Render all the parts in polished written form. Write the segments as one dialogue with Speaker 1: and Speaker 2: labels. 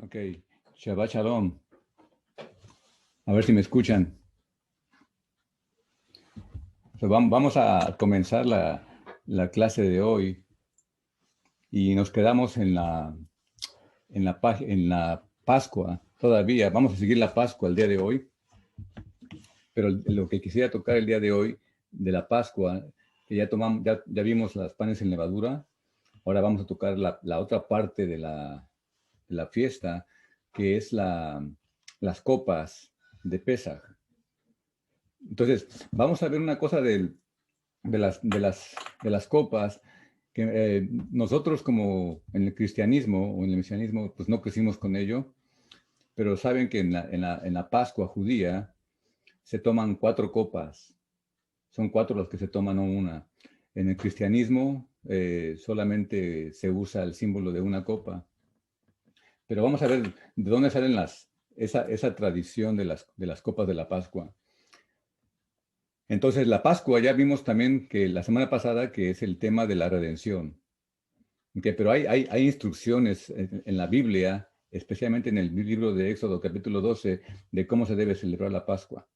Speaker 1: Ok, Shabbat Shalom. A ver si me escuchan. Vamos a comenzar la clase de hoy y nos quedamos en la Pascua todavía. Vamos a seguir la Pascua el día de hoy, pero lo que quisiera tocar el día de hoy de la Pascua, que ya vimos las panes en levadura, ahora vamos a tocar la otra parte de la fiesta, que es las copas de Pesaj. Entonces, vamos a ver una cosa de las copas, que nosotros como en el cristianismo o en el mesianismo, pues no crecimos con ello, pero saben que en la Pascua judía se toman 4 copas, son 4 las que se toman, no una. En el cristianismo solamente se usa el símbolo de una copa, pero vamos a ver de dónde salen esa tradición de las copas de la Pascua. Entonces, la Pascua ya vimos también que la semana pasada que es el tema de la redención. Pero hay instrucciones en la Biblia, especialmente en el libro de Éxodo capítulo 12, de cómo se debe celebrar la Pascua.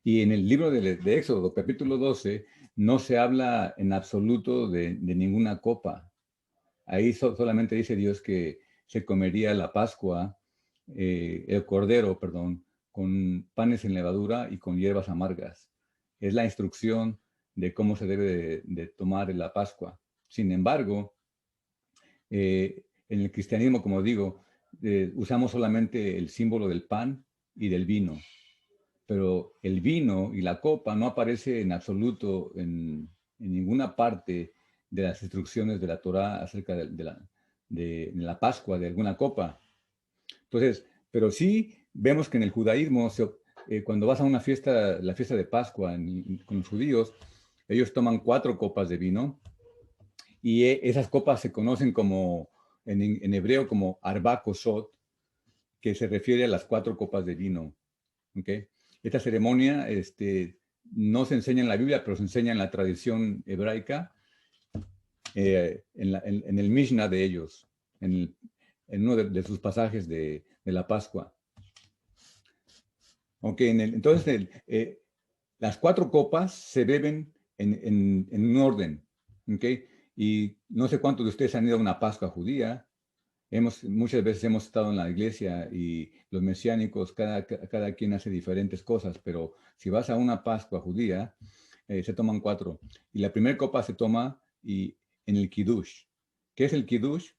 Speaker 1: Y en el libro de Éxodo capítulo 12 no se habla en absoluto de ninguna copa. Ahí solamente dice Dios que se comería la Pascua, el cordero, perdón, con panes en levadura y con hierbas amargas. Es la instrucción de cómo se debe de tomar la Pascua. Sin embargo, en el cristianismo, como digo, usamos solamente el símbolo del pan y del vino, pero el vino y la copa no aparece en absoluto en ninguna parte de las instrucciones de la Torá acerca de la Pascua, de alguna copa. Entonces, pero sí vemos que en el judaísmo, cuando vas a una fiesta, la fiesta de Pascua con los judíos, ellos toman 4 copas de vino y esas copas se conocen como, en hebreo, como arba kosot, que se refiere a las 4 copas de vino. ¿Okay? Esta ceremonia no se enseña en la Biblia, pero se enseña en la tradición hebraica, en el Mishnah de ellos, en uno de sus pasajes de la Pascua. Okay, entonces, las 4 copas se beben en un orden. ¿Okay? Y no sé cuántos de ustedes han ido a una Pascua judía. Muchas veces hemos estado en la iglesia y los mesiánicos, cada quien hace diferentes cosas, pero si vas a una Pascua judía, se toman 4. Y la primera copa se toma en el Kiddush. ¿Qué es el Kiddush?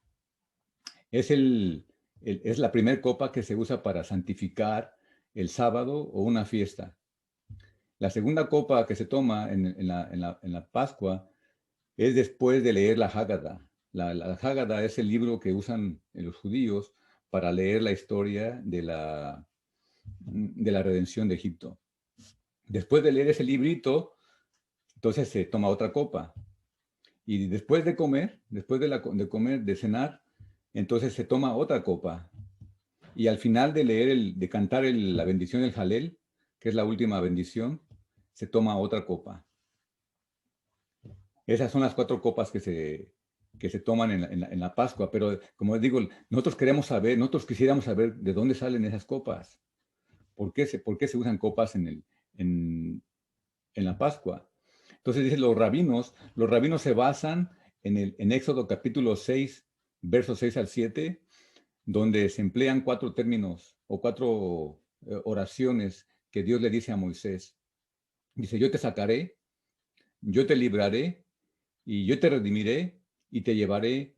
Speaker 1: Es, es la primera copa que se usa para santificar el sábado o una fiesta. La segunda copa que se toma en la Pascua es después de leer la Hágada. La Hágada es el libro que usan los judíos para leer la historia de la redención de Egipto. Después de leer ese librito, entonces se toma otra copa. Y después de comer, de comer, de cenar, entonces se toma otra copa. Y al final de de cantar la bendición del Jalel, que es la última bendición, se toma otra copa. Esas son las 4 copas que se toman en la Pascua, pero como digo, nosotros quisiéramos saber de dónde salen esas copas, por qué se usan copas en la Pascua. Entonces dice, los rabinos se basan en Éxodo capítulo 6, versos 6 al 7, donde se emplean 4 términos o 4 oraciones que Dios le dice a Moisés. Dice, yo te sacaré, yo te libraré, y yo te redimiré y te llevaré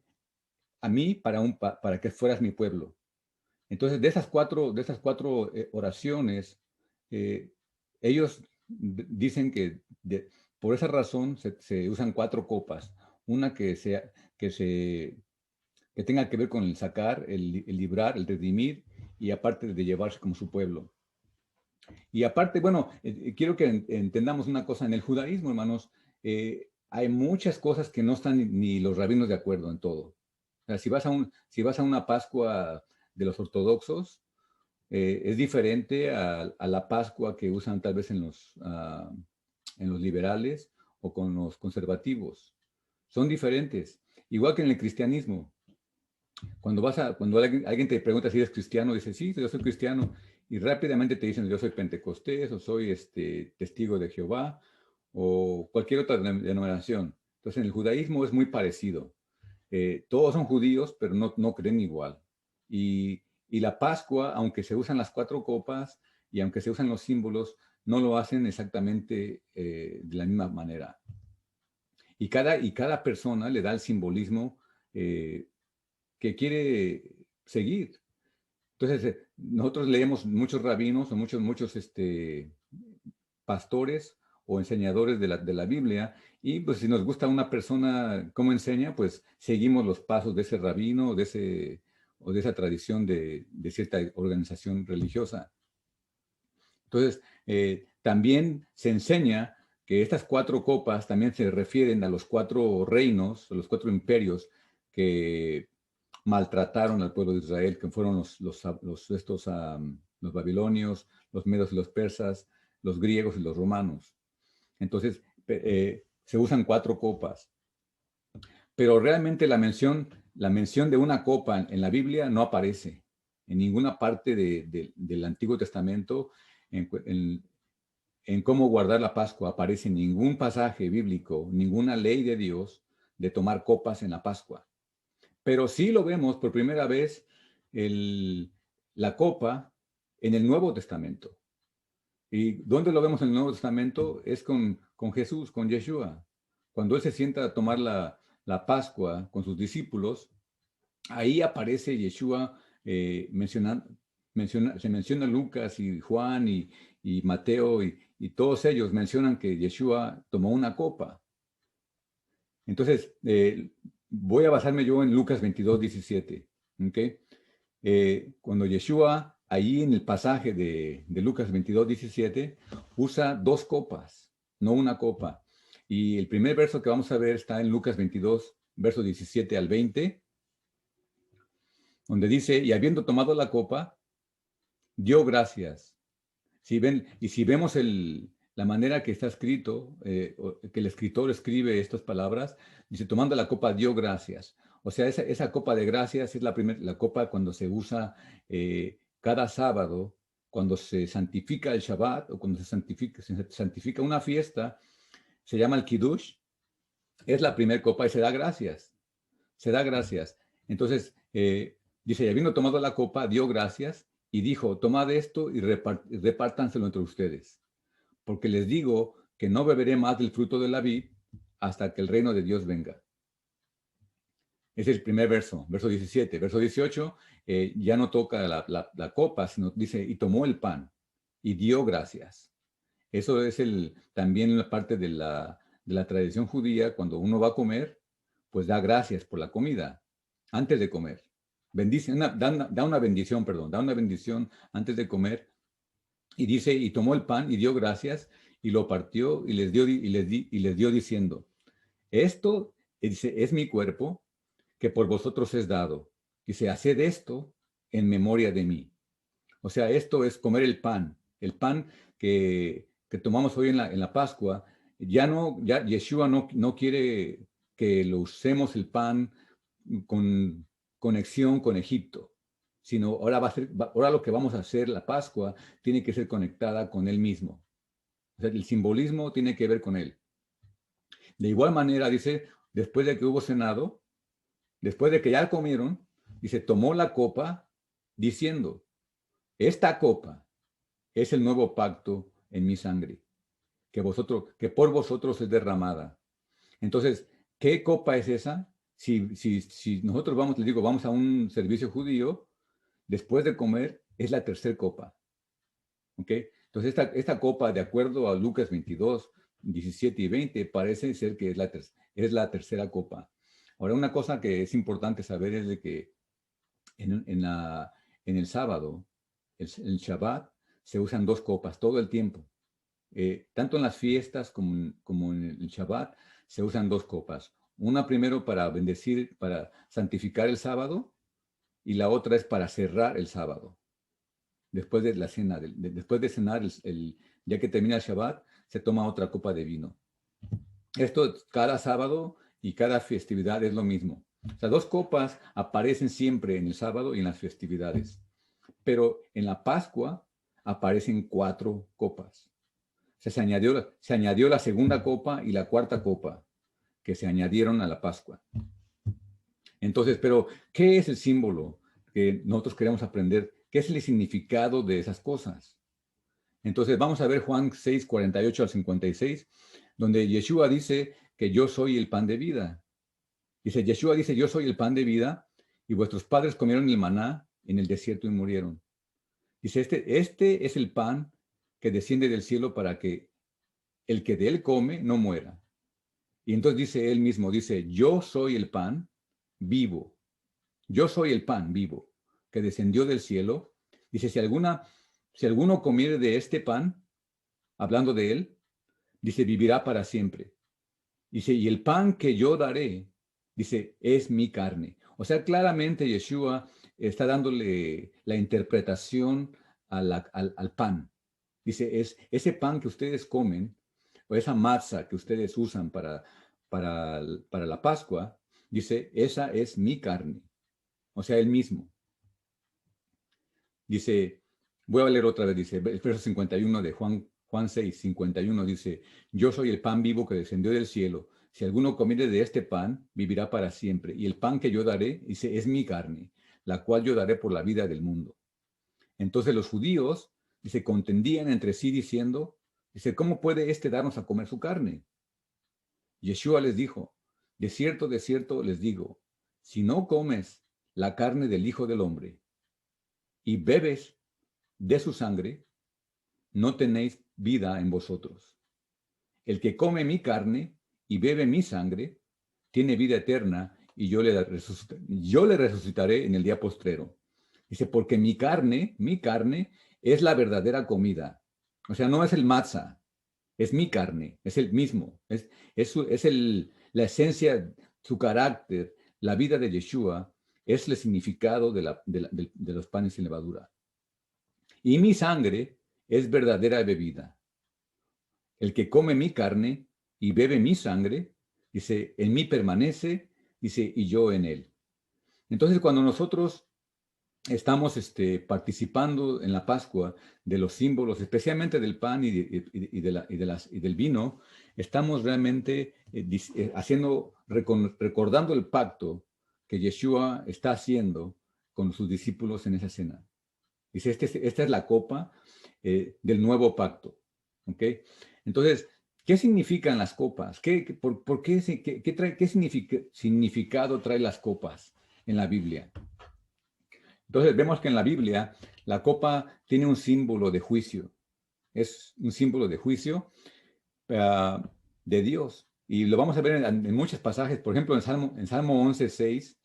Speaker 1: a mí para que fueras mi pueblo. Entonces, de esas cuatro oraciones, eh, ellos dicen que por esa razón se usan 4 copas. Una que tenga que ver con el sacar, el librar, el redimir y aparte de llevarse como su pueblo. Y aparte, bueno, quiero que entendamos una cosa. En el judaísmo, hermanos, hay muchas cosas que no están ni los rabinos de acuerdo en todo. O sea, si vas a una Pascua de los ortodoxos, es diferente a la Pascua que usan tal vez en los liberales o con los conservativos. Son diferentes. Igual que en el cristianismo. Cuando alguien te pregunta si eres cristiano, dices, sí, yo soy cristiano, y rápidamente te dicen, yo soy pentecostés, o soy testigo de Jehová, o cualquier otra denominación. Entonces, en el judaísmo es muy parecido. Todos son judíos, pero no creen igual. Y la Pascua, aunque se usan las cuatro copas y aunque se usan los símbolos, no lo hacen exactamente de la misma manera. Y cada persona le da el simbolismo eh, que quiere seguir. Entonces, nosotros leemos muchos rabinos o muchos pastores o enseñadores de la Biblia, y pues si nos gusta una persona cómo enseña, pues seguimos los pasos de ese rabino o de esa tradición de cierta organización religiosa. Entonces, también se enseña que estas cuatro copas también se refieren a los cuatro reinos, a los cuatro imperios que maltrataron al pueblo de Israel, que fueron los babilonios, los medos y los persas, los griegos y los romanos. Entonces, se usan cuatro copas. Pero realmente la mención de una copa en la Biblia no aparece en ninguna parte del Antiguo Testamento. En cómo guardar la Pascua aparece ningún pasaje bíblico, ninguna ley de Dios de tomar copas en la Pascua. Pero sí lo vemos por primera vez la copa en el Nuevo Testamento. ¿Y dónde lo vemos en el Nuevo Testamento? Es con Jesús, con Yeshua. Cuando Él se sienta a tomar la Pascua con sus discípulos, ahí aparece Yeshua se menciona Lucas y Juan y Mateo y todos ellos mencionan que Yeshua tomó una copa. Entonces, voy a basarme yo en Lucas 22, 17. ¿Okay? Cuando Yeshua, ahí en el pasaje de Lucas 22, 17, usa dos copas, no una copa. Y el primer verso que vamos a ver está en Lucas 22, versos 17 al 20, donde dice, y habiendo tomado la copa, dio gracias. Si vemos la manera que está escrito, que el escritor escribe estas palabras, dice, tomando la copa, dio gracias. O sea, esa copa de gracias es la copa cuando se usa cada sábado, cuando se santifica el Shabbat o cuando se santifica una fiesta, se llama el Kiddush, es la primera copa y se da gracias. Se da gracias. Entonces, dice, y habiendo tomado la copa, dio gracias y dijo, tomad esto y repártanselo entre ustedes, porque les digo que no beberé más del fruto de la vid hasta que el reino de Dios venga. Ese es el primer verso 17. Verso 18, ya no toca la copa, sino dice, y tomó el pan y dio gracias. Eso es también la parte de la tradición judía, cuando uno va a comer, pues da gracias por la comida antes de comer. Bendice, da una bendición, perdón, da una bendición antes de comer. Y dice, y tomó el pan y dio gracias y lo partió y les dio diciendo, esto, dice, es mi cuerpo que por vosotros es dado. Dice, haced esto en memoria de mí. O sea, esto es comer el pan que tomamos hoy en la Pascua. Ya Yeshua no quiere que lo usemos el pan con conexión con Egipto, sino ahora lo que vamos a hacer, la Pascua, tiene que ser conectada con Él mismo. O sea, el simbolismo tiene que ver con Él. De igual manera, dice, después de que hubo cenado, después de que ya comieron, dice, tomó la copa diciendo, esta copa es el nuevo pacto en mi sangre, que por vosotros es derramada. Entonces, ¿qué copa es esa? Si nosotros vamos a un servicio judío, después de comer, es la tercera copa. ¿Ok? Entonces, esta copa, de acuerdo a Lucas 22, 17 y 20, parece ser que es la tercera copa. Ahora, una cosa que es importante saber es de que en el sábado, el Shabbat, se usan dos copas todo el tiempo. Tanto en las fiestas como en el Shabbat, se usan dos copas. Una primero para bendecir, para santificar el sábado, y la otra es para cerrar el sábado. Después de la cena, después de cenar, ya que termina el Shabbat, se toma otra copa de vino. Esto cada sábado y cada festividad es lo mismo. O sea, 2 copas aparecen siempre en el sábado y en las festividades, pero en la Pascua aparecen 4 copas. O sea, se añadió la segunda copa y la cuarta copa que se añadieron a la Pascua. Entonces, pero, ¿qué es el símbolo que nosotros queremos aprender? ¿Qué es el significado de esas cosas? Entonces, vamos a ver Juan 6, 48 al 56, donde Yeshua dice que yo soy el pan de vida. Yeshua dice, yo soy el pan de vida, y vuestros padres comieron el maná en el desierto y murieron. Dice, este es el pan que desciende del cielo para que el que de él come no muera. Y entonces dice él mismo, dice, yo soy el pan vivo. Yo soy el pan vivo que descendió del cielo. Dice, si alguno comiere de este pan, hablando de él, dice, vivirá para siempre. Dice, y el pan que yo daré, dice, es mi carne. O sea, claramente Yeshua está dándole la interpretación al pan. Dice, es ese pan que ustedes comen, o esa masa que ustedes usan para la Pascua, dice, esa es mi carne. O sea, él mismo. Dice, voy a leer otra vez, dice, el verso 51 de Juan 6, 51 dice, yo soy el pan vivo que descendió del cielo. Si alguno comiere de este pan, vivirá para siempre. Y el pan que yo daré, dice, es mi carne, la cual yo daré por la vida del mundo. Entonces los judíos, dice, contendían entre sí diciendo, dice, ¿cómo puede éste darnos a comer su carne? Yeshua les dijo, de cierto les digo, si no comes la carne del Hijo del Hombre y bebes de su sangre, no tenéis vida en vosotros. El que come mi carne y bebe mi sangre, tiene vida eterna y yo le resucitaré en el día postrero. Dice, porque mi carne, es la verdadera comida. O sea, no es el matzah, es mi carne, es el mismo, la esencia, su carácter, la vida de Yeshua, es el significado de los panes sin levadura. Y mi sangre es verdadera bebida. El que come mi carne y bebe mi sangre, dice, en mí permanece, dice, y yo en él. Entonces, cuando nosotros estamos participando en la Pascua de los símbolos, especialmente del pan y del vino, estamos realmente recordando el pacto que Yeshua está haciendo con sus discípulos en esa cena. Dice, esta es la copa del nuevo pacto. ¿Ok? Entonces, ¿qué significan las copas? ¿Por qué, qué significado trae las copas en la Biblia? Entonces, vemos que en la Biblia la copa tiene un símbolo de juicio. Es un símbolo de juicio de Dios. Y lo vamos a ver en muchos pasajes. Por ejemplo, en Salmo 11:6,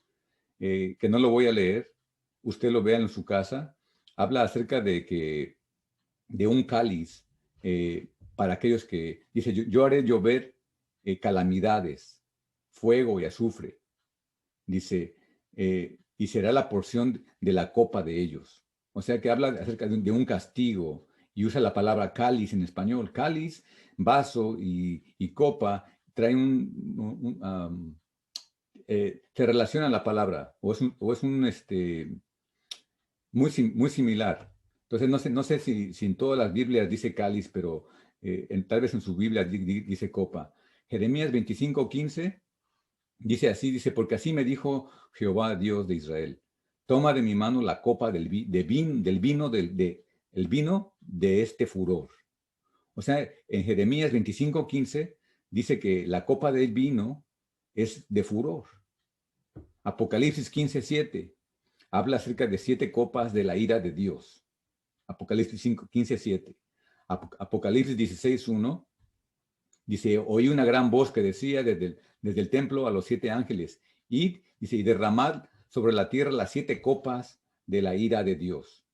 Speaker 1: que no lo voy a leer, usted lo vea en su casa, habla acerca de un cáliz para aquellos que, dice, yo haré llover calamidades, fuego y azufre, dice, y será la porción de la copa de ellos. O sea que habla acerca de un castigo y usa la palabra cáliz en español. Cáliz, vaso y copa traen se relaciona la palabra, o es muy similar. Entonces, no sé si en todas las Biblias dice cáliz, pero tal vez en su Biblia dice copa. Jeremías 25:15 dice así, dice, porque así me dijo Jehová, Dios de Israel, toma de mi mano la copa del vino el vino de este furor. O sea, en Jeremías 25:15 dice que la copa del vino es de furor. Apocalipsis 15:7 habla acerca de 7 copas de la ira de Dios. Apocalipsis 15:7. Apocalipsis 16:1 dice, oí una gran voz que decía desde el templo a los 7 ángeles, dice, y derramad sobre la tierra las 7 copas de la ira de Dios.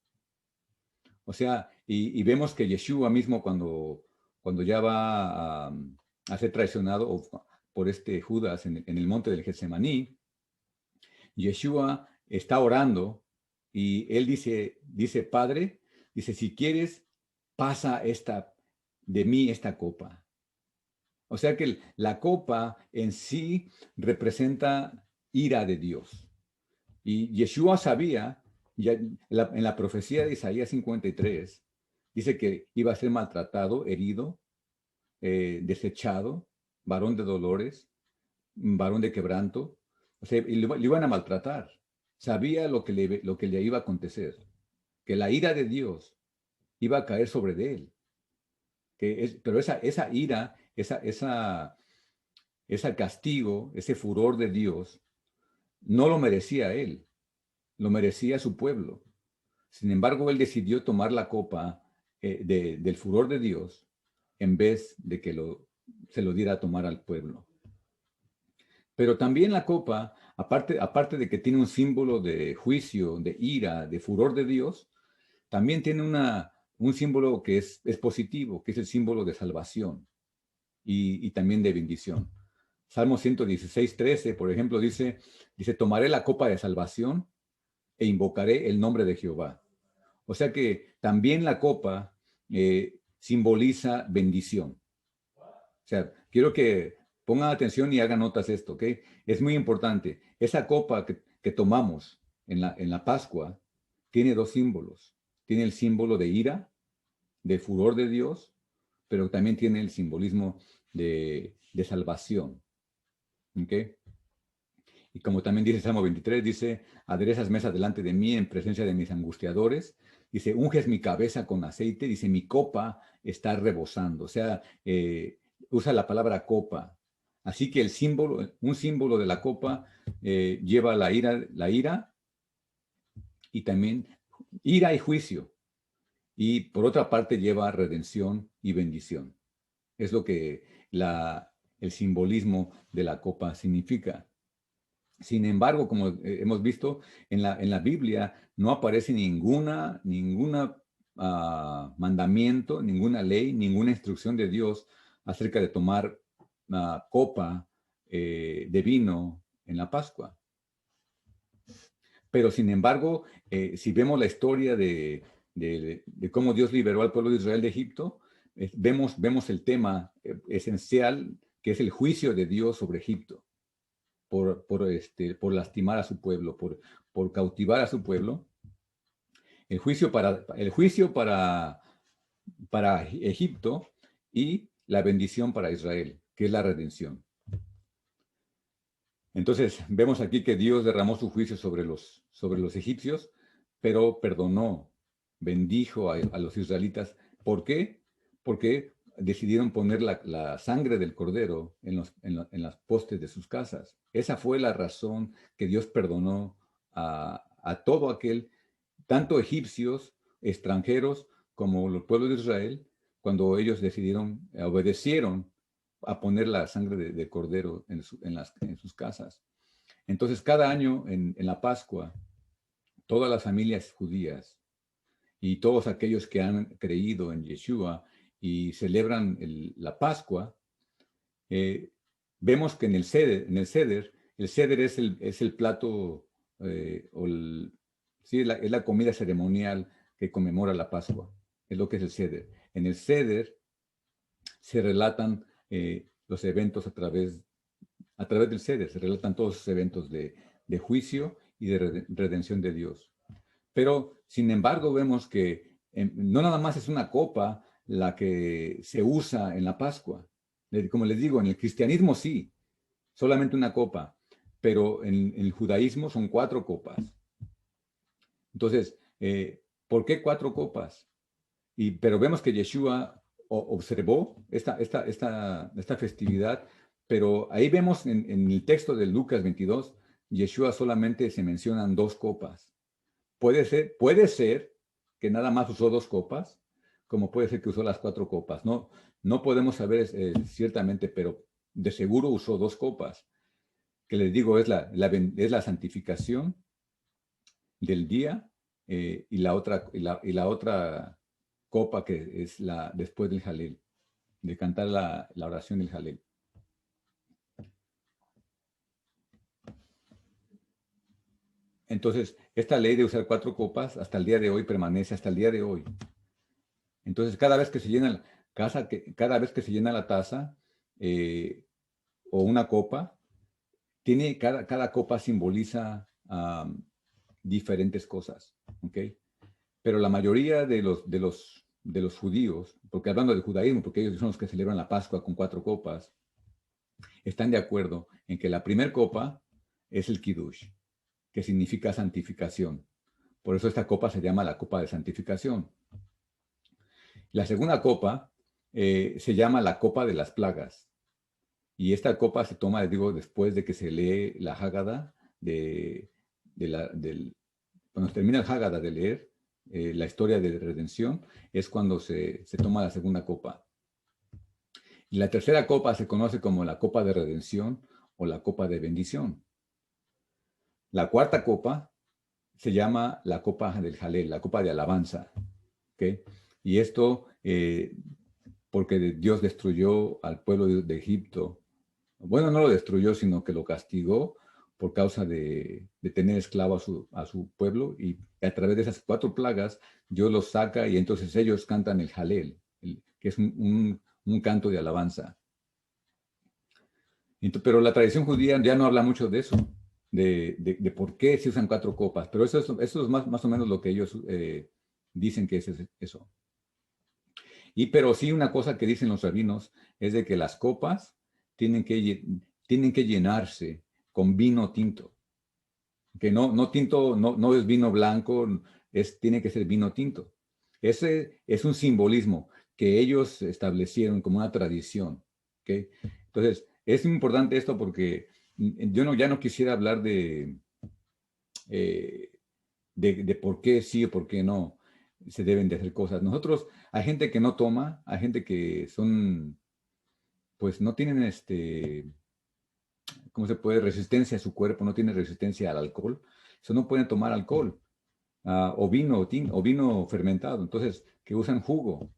Speaker 1: O sea, y vemos que Yeshua mismo cuando ya va a ser traicionado por Judas en el monte del Getsemaní, Yeshua está orando y él dice, Padre, dice, si quieres, pasa de mí esta copa. O sea que la copa en sí representa ira de Dios. Y Yeshua sabía, ya en la profecía de Isaías 53, dice que iba a ser maltratado, herido, desechado, varón de dolores, varón de quebranto. O sea, y le iban a maltratar. Sabía lo que le iba a acontecer, que la ira de Dios iba a caer sobre de él. Pero esa ira, ese castigo, ese furor de Dios, no lo merecía él, lo merecía su pueblo. Sin embargo, él decidió tomar la copa del furor de Dios en vez de que se lo diera a tomar al pueblo. Pero también la copa, aparte de que tiene un símbolo de juicio, de ira, de furor de Dios, también tiene un símbolo que es positivo, que es el símbolo de salvación y también de bendición. Salmo 116:13, por ejemplo, dice, tomaré la copa de salvación e invocaré el nombre de Jehová. O sea que también la copa simboliza bendición. O sea, quiero que pongan atención y hagan notas de esto, ¿ok? Es muy importante. Esa copa que tomamos en la Pascua tiene dos símbolos. Tiene el símbolo de ira, de furor de Dios, pero también tiene el simbolismo de salvación, ¿ok? Y como también dice Salmo 23, dice, aderezas mesa delante de mí en presencia de mis angustiadores. Dice, unges mi cabeza con aceite. Dice, mi copa está rebosando. O sea, usa la palabra copa. Así que un símbolo de la copa lleva la ira y también ira y juicio. Y por otra parte lleva redención y bendición. Es lo que el simbolismo de la copa significa. Sin embargo, como hemos visto en la Biblia, no aparece ninguna mandamiento, ninguna ley, ninguna instrucción de Dios acerca de tomar copa de vino en la Pascua. Pero sin embargo, si vemos la historia de cómo Dios liberó al pueblo de Israel de Egipto, vemos el tema esencial que es el juicio de Dios sobre Egipto. Por lastimar a su pueblo, por cautivar a su pueblo. El juicio para Egipto y la bendición para Israel, que es la redención. Entonces, vemos aquí que Dios derramó su juicio sobre los egipcios, pero perdonó, bendijo a los israelitas. ¿Por qué? Porque decidieron poner la sangre del cordero en las postes de sus casas. Esa fue la razón que Dios perdonó a todo aquel, tanto egipcios, extranjeros, como los pueblos de Israel, cuando ellos obedecieron a poner la sangre de cordero en sus casas. Entonces, cada año en la Pascua, todas las familias judías y todos aquellos que han creído en Yeshua y celebran la Pascua, vemos que en el ceder es el plato, sí, es la comida ceremonial que conmemora la Pascua. Es lo que es el ceder. En el ceder se relatan los eventos a través del ceder, se relatan todos los eventos de juicio y de redención de Dios. Pero, sin embargo, vemos que no nada más es una copa la que se usa en la Pascua. Como les digo, en el cristianismo sí, solamente una copa, pero en el judaísmo son 4 copas. Entonces, ¿por qué 4 copas? Pero vemos que Yeshua observó esta festividad, pero ahí vemos en el texto de Lucas 22, Yeshua solamente se mencionan 2 copas. Puede ser que nada más usó 2 copas, como puede ser que usó las 4 copas. No podemos saber ciertamente, pero de seguro usó 2 copas, que les digo es la santificación del día y la otra copa que es después del Jalel, de cantar la oración del Jalel. Entonces, esta ley de usar 4 copas hasta el día de hoy permanece hasta el día de hoy. Entonces, cada vez que se llena la taza o una copa, cada copa simboliza diferentes cosas, ¿ok? Pero la mayoría de los judíos, porque hablando del judaísmo, porque ellos son los que celebran la Pascua con 4 copas, están de acuerdo en que la primera copa es el Kiddush, que significa santificación. Por eso esta copa se llama la copa de santificación. La segunda copa se llama la copa de las plagas. Y esta copa se toma, digo, después de que se lee la Hágada, cuando termina el Hágada de leer la historia de redención, es cuando se toma la segunda copa. Y la tercera copa se conoce como la copa de redención o la copa de bendición. La cuarta copa se llama la copa del Jalel, la copa de alabanza. ¿Okay? Y esto porque Dios destruyó al pueblo de Egipto. Bueno, no lo destruyó, sino que lo castigó por causa de tener esclavo a su pueblo, y a través de esas 4 plagas Dios los saca y entonces ellos cantan el Jalel, que es un canto de alabanza. Pero la tradición judía ya no habla mucho de eso, de por qué se usan 4 copas, pero eso es más o menos lo que ellos dicen que es eso. Pero sí, una cosa que dicen los rabinos es de que las copas tienen que llenarse con vino tinto. Que no tinto, no es vino blanco, tiene que ser vino tinto. Ese es un simbolismo que ellos establecieron como una tradición. ¿Okay? Entonces, es importante esto porque yo ya no quisiera hablar de por qué sí o por qué no se deben de hacer cosas. Nosotros, hay gente que no toma, hay gente que pues no tienen ¿cómo se puede? Resistencia a su cuerpo, no tiene resistencia al alcohol. Eso no pueden tomar alcohol, o vino fermentado, entonces, que usan jugo.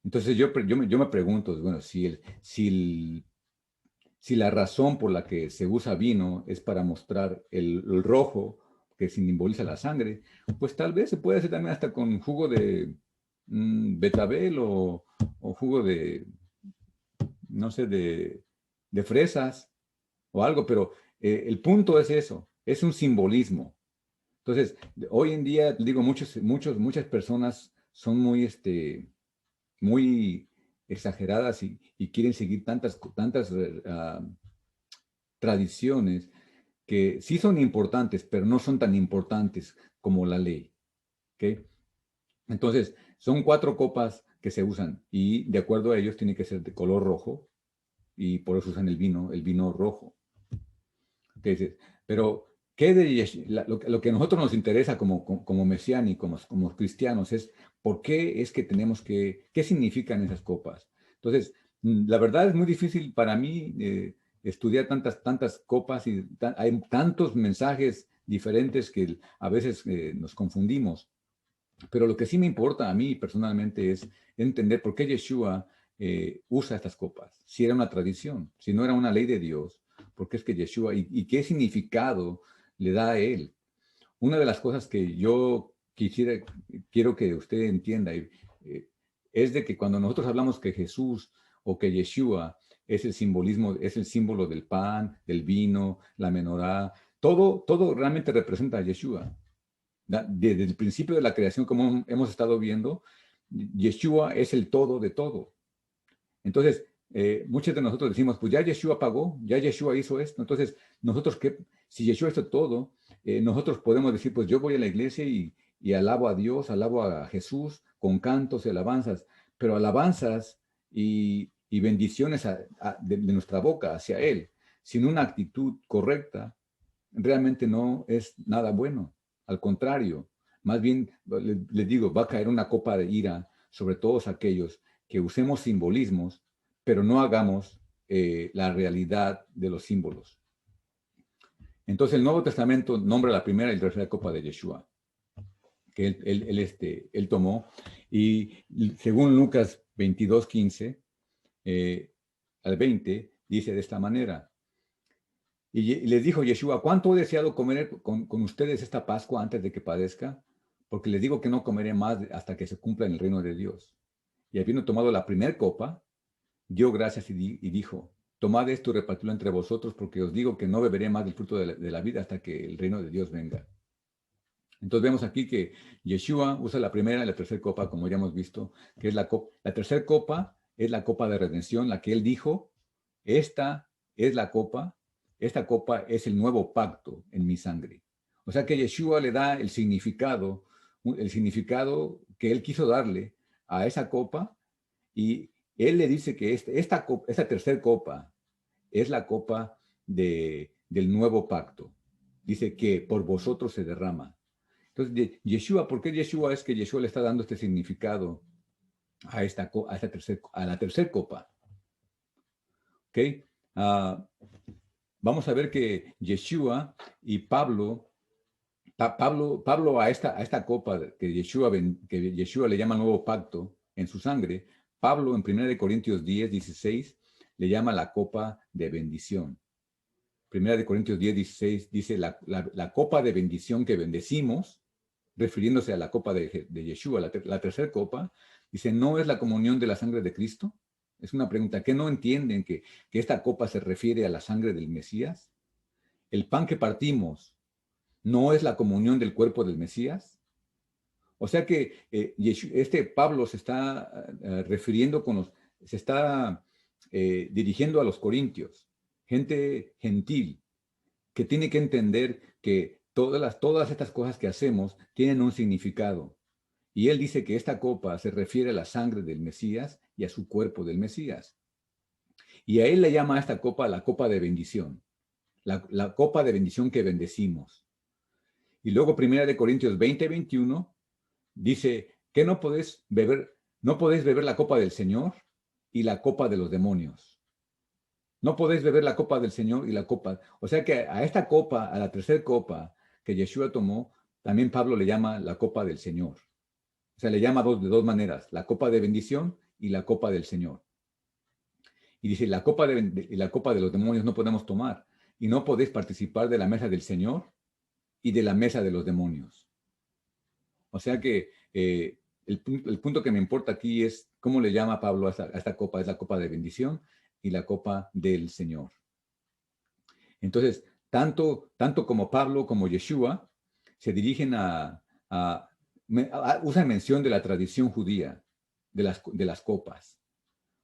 Speaker 1: Entonces yo me pregunto, bueno, si la razón por la que se usa vino es para mostrar el rojo, que simboliza la sangre, pues tal vez se puede hacer también hasta con jugo de betabel o jugo de, no sé, de fresas o algo, pero el punto es eso, es un simbolismo. Entonces, hoy en día, digo, muchas personas son muy exageradas y quieren seguir tantas tradiciones que sí son importantes, pero no son tan importantes como la ley. ¿Okay? Entonces, son 4 copas que se usan y de acuerdo a ellos tiene que ser de color rojo y por eso usan el vino rojo. ¿Okay? Pero lo que a nosotros nos interesa como mesiánicos, como cristianos, es por qué es que qué significan esas copas. Entonces, la verdad es muy difícil para mí estudiar tantas copas y hay tantos mensajes diferentes que a veces nos confundimos. Pero lo que sí me importa a mí personalmente es entender por qué Yeshua usa estas copas. Si era una tradición, si no era una ley de Dios, ¿por qué es que Yeshua y qué significado le da a él? Una de las cosas que yo quiero que usted entienda es de que cuando nosotros hablamos que Jesús o que Yeshua es el simbolismo, es el símbolo del pan, del vino, la menorá, todo realmente representa a Yeshua. Desde el principio de la creación, como hemos estado viendo, Yeshua es el todo de todo. Entonces, muchos de nosotros decimos, pues ya Yeshua pagó, ya Yeshua hizo esto. Entonces, si Yeshua hizo todo, nosotros podemos decir, pues yo voy a la iglesia y alabo a Dios, alabo a Jesús con cantos y alabanzas, pero alabanzas y bendiciones de nuestra boca hacia Él, sin una actitud correcta, realmente no es nada bueno. Al contrario, más bien, les digo, va a caer una copa de ira sobre todos aquellos que usemos simbolismos, pero no hagamos la realidad de los símbolos. Entonces el Nuevo Testamento nombra la primera y tercera copa de Yeshua, que él tomó, y según Lucas 22:15 al 20, dice de esta manera: y les dijo Yeshua, ¿cuánto he deseado comer con ustedes esta Pascua antes de que padezca? Porque les digo que no comeré más hasta que se cumpla en el reino de Dios. Y habiendo tomado la primera copa, dio gracias y dijo, tomad esto y repartidlo entre vosotros, porque os digo que no beberé más del fruto de la vida hasta que el reino de Dios venga. Entonces vemos aquí que Yeshua usa la primera y la tercera copa, como ya hemos visto, que es la tercera copa es la copa de redención, la que él dijo, esta es la copa, esta copa es el nuevo pacto en mi sangre. O sea que Yeshua le da el significado que él quiso darle a esa copa, y él le dice que esta tercera copa es la copa del nuevo pacto. Dice que por vosotros se derrama. Entonces, Yeshua, ¿por qué Yeshua? Es que Yeshua le está dando este significado a la tercera copa. ¿Ok? Vamos a ver que Yeshua y Pablo a esta copa que Yeshua le llama nuevo pacto en su sangre, Pablo en 1 Corintios 10, 16 le llama la copa de bendición. 1 Corintios 10, 16 dice la copa de bendición que bendecimos, refiriéndose a la copa de Yeshua, la tercera copa, dice, ¿no es la comunión de la sangre de Cristo? Es una pregunta. ¿Qué no entienden que esta copa se refiere a la sangre del Mesías? ¿El pan que partimos no es la comunión del cuerpo del Mesías? O sea que Pablo se está refiriendo se está dirigiendo a los corintios, gente gentil, que tiene que entender que todas estas cosas que hacemos tienen un significado. Y él dice que esta copa se refiere a la sangre del Mesías y a su cuerpo del Mesías. Y a él le llama a esta copa la copa de bendición, la copa de bendición que bendecimos. Y luego 1 Corintios 20, 21 dice que no podéis beber la copa del Señor y la copa de los demonios. No podéis beber la copa del Señor y la copa. O sea que a esta copa, a la tercera copa que Yeshua tomó, también Pablo le llama la copa del Señor. O sea, le llama de dos maneras, la copa de bendición y la copa del Señor. Y dice, la copa de los demonios no podemos tomar, y no podéis participar de la mesa del Señor y de la mesa de los demonios. O sea que el punto que me importa aquí es cómo le llama Pablo a esta copa. Es la copa de bendición y la copa del Señor. Entonces, tanto como Pablo como Yeshua se dirigen usan mención de la tradición judía, de las copas.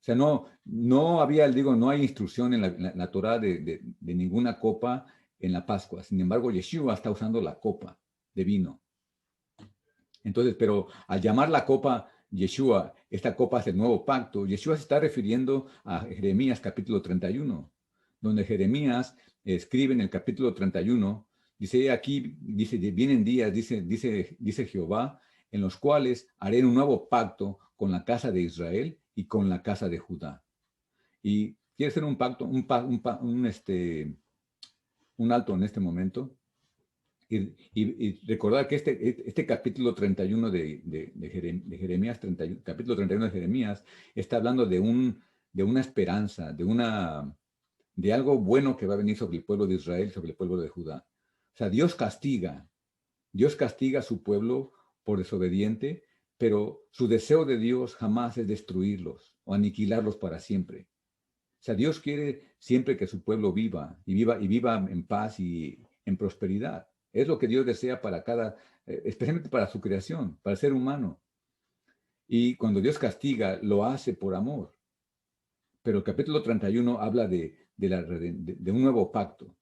Speaker 1: O sea, no hay instrucción en la Torah de ninguna copa en la Pascua. Sin embargo, Yeshua está usando la copa de vino. Entonces, pero al llamar la copa Yeshua, esta copa es el nuevo pacto, Yeshua se está refiriendo a Jeremías capítulo 31, donde Jeremías escribe en el capítulo 31, vienen días, dice Jehová, en los cuales haré un nuevo pacto con la casa de Israel y con la casa de Judá. Y quiere hacer un pacto, un alto en este momento. Y recordar que este capítulo 31 de Jeremías, capítulo 31 de Jeremías, está hablando de una esperanza, de algo bueno que va a venir sobre el pueblo de Israel, sobre el pueblo de Judá. O sea, Dios castiga a su pueblo por desobediente, pero su deseo de Dios jamás es destruirlos o aniquilarlos para siempre. O sea, Dios quiere siempre que su pueblo viva en paz y en prosperidad. Es lo que Dios desea para especialmente para su creación, para el ser humano. Y cuando Dios castiga, lo hace por amor. Pero el capítulo 31 habla de un nuevo pacto.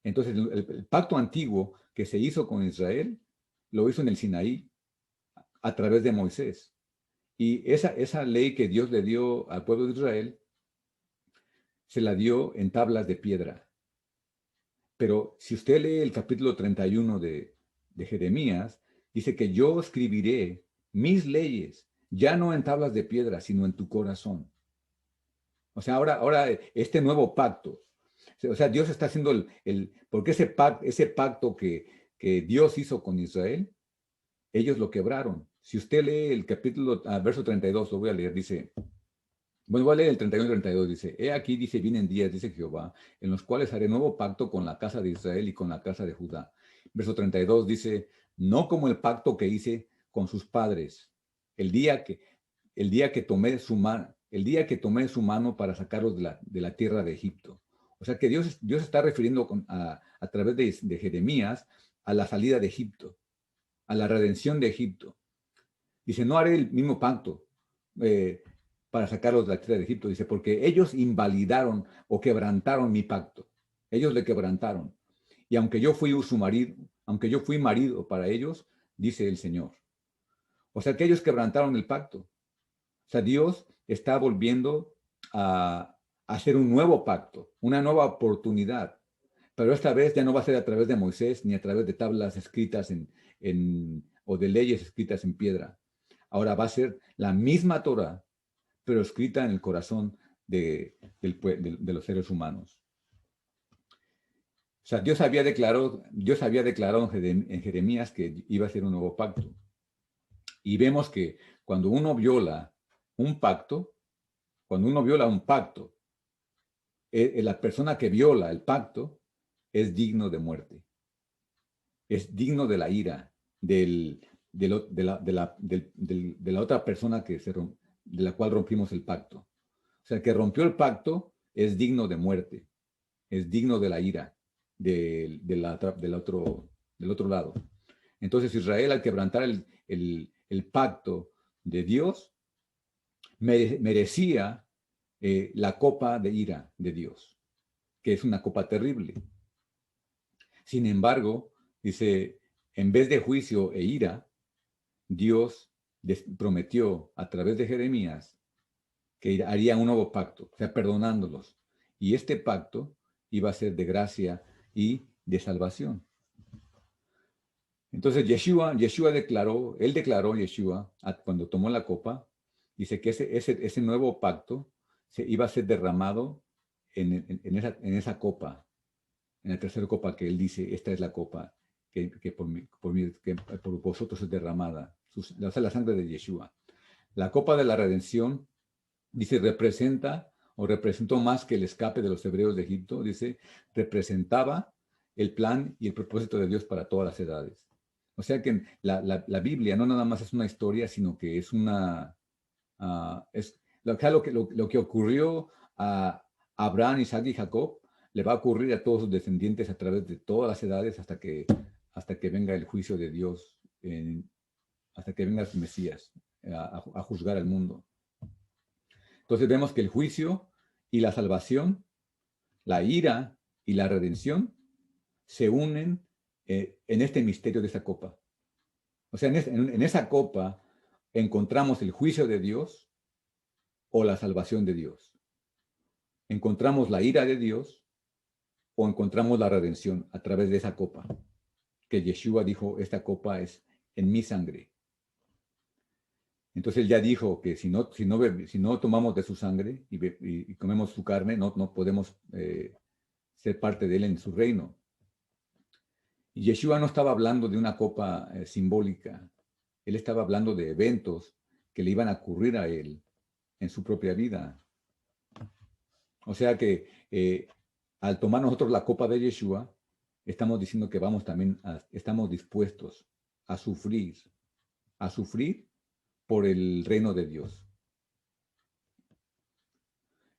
Speaker 1: Entonces, el pacto antiguo que se hizo con Israel, lo hizo en el Sinaí a través de Moisés. Y esa ley que Dios le dio al pueblo de Israel, se la dio en tablas de piedra. Pero si usted lee el capítulo 31 de Jeremías, dice que yo escribiré mis leyes, ya no en tablas de piedra, sino en tu corazón. O sea, ahora este nuevo pacto, o sea, Dios está haciendo porque ese pacto que Dios hizo con Israel, ellos lo quebraron. Si usted lee el capítulo, verso 32, lo voy a leer, dice, bueno, voy a leer el 31 y 32, dice, he aquí, dice, vienen días, dice Jehová, en los cuales haré nuevo pacto con la casa de Israel y con la casa de Judá. Verso 32 dice, no como el pacto que hice con sus padres, el día que tomé el día que tomé su mano para sacarlos de la tierra de Egipto. O sea que Dios está refiriendo a través de Jeremías a la salida de Egipto, a la redención de Egipto. Dice, no haré el mismo pacto para sacarlos de la tierra de Egipto. Dice, porque ellos invalidaron o quebrantaron mi pacto. Ellos le quebrantaron. Y aunque yo fui su marido, aunque yo fui marido para ellos, dice el Señor. O sea que ellos quebrantaron el pacto. O sea, Dios está volviendo a hacer un nuevo pacto, una nueva oportunidad. Pero esta vez ya no va a ser a través de Moisés ni a través de tablas escritas o de leyes escritas en piedra. Ahora va a ser la misma Torah, pero escrita en el corazón de los seres humanos. O sea, Dios había declarado en Jeremías que iba a ser un nuevo pacto. Y vemos que cuando uno viola un pacto, la persona que viola el pacto es digno de muerte. Es digno de la ira de la otra persona de la cual rompimos el pacto. O sea, el que rompió el pacto es digno de muerte, es digno de la ira del otro lado. Entonces Israel, al quebrantar el pacto de Dios, merecía la copa de ira de Dios, que es una copa terrible. Sin embargo, dice, en vez de juicio e ira, Dios prometió a través de Jeremías que haría un nuevo pacto, o sea, perdonándolos. Y este pacto iba a ser de gracia y de salvación. Entonces Yeshua declaró, cuando tomó la copa, dice que ese nuevo pacto iba a ser derramado en esa copa, en la tercera copa que él dice, esta es la copa que por vosotros es derramada, o sea, la sangre de Yeshua. La copa de la redención, dice, representó más que el escape de los hebreos de Egipto, dice, representaba el plan y el propósito de Dios para todas las edades. O sea que la Biblia no nada más es una historia, sino que es lo que ocurrió a Abraham, Isaac y Jacob, le va a ocurrir a todos sus descendientes a través de todas las edades hasta que venga el juicio de Dios, hasta que venga el Mesías a juzgar al mundo. Entonces vemos que el juicio y la salvación, la ira y la redención se unen en este misterio de esa copa. O sea, en esa copa encontramos el juicio de Dios o la salvación de Dios. Encontramos la ira de Dios o encontramos la redención a través de esa copa. Que Yeshua dijo, esta copa es en mi sangre. Entonces él ya dijo que si no tomamos de su sangre y comemos su carne, no podemos ser parte de él en su reino. Y Yeshua no estaba hablando de una copa simbólica. Él estaba hablando de eventos que le iban a ocurrir a él en su propia vida. O sea que al tomar nosotros la copa de Yeshua, estamos diciendo que estamos dispuestos a sufrir por el reino de Dios.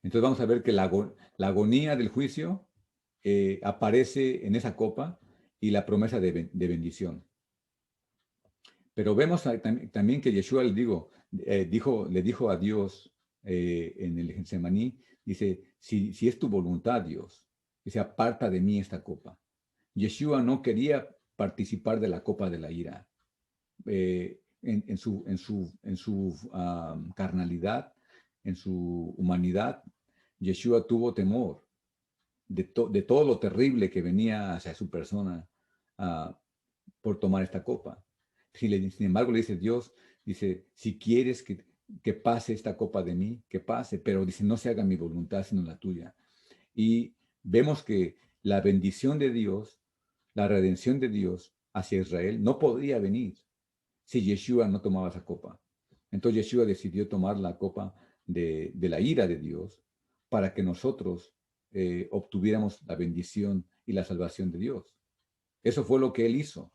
Speaker 1: Entonces vamos a ver que la agonía del juicio aparece en esa copa y la promesa de bendición. Pero vemos también que Yeshua le dijo a Dios en el Getsemaní, dice, si es tu voluntad, Dios, dice, aparta de mí esta copa. Yeshua no quería participar de la copa de la ira. En su carnalidad, en su humanidad, Yeshua tuvo temor de todo lo terrible que venía hacia su persona por tomar esta copa. Sin embargo, le dice Dios, dice, si quieres que pase esta copa de mí, que pase, pero dice, no se haga mi voluntad, sino la tuya. Y vemos que la bendición de Dios, la redención de Dios hacia Israel no podría venir si Yeshua no tomaba esa copa. Entonces Yeshua decidió tomar la copa de la ira de Dios para que nosotros obtuviéramos la bendición y la salvación de Dios. Eso fue lo que él hizo.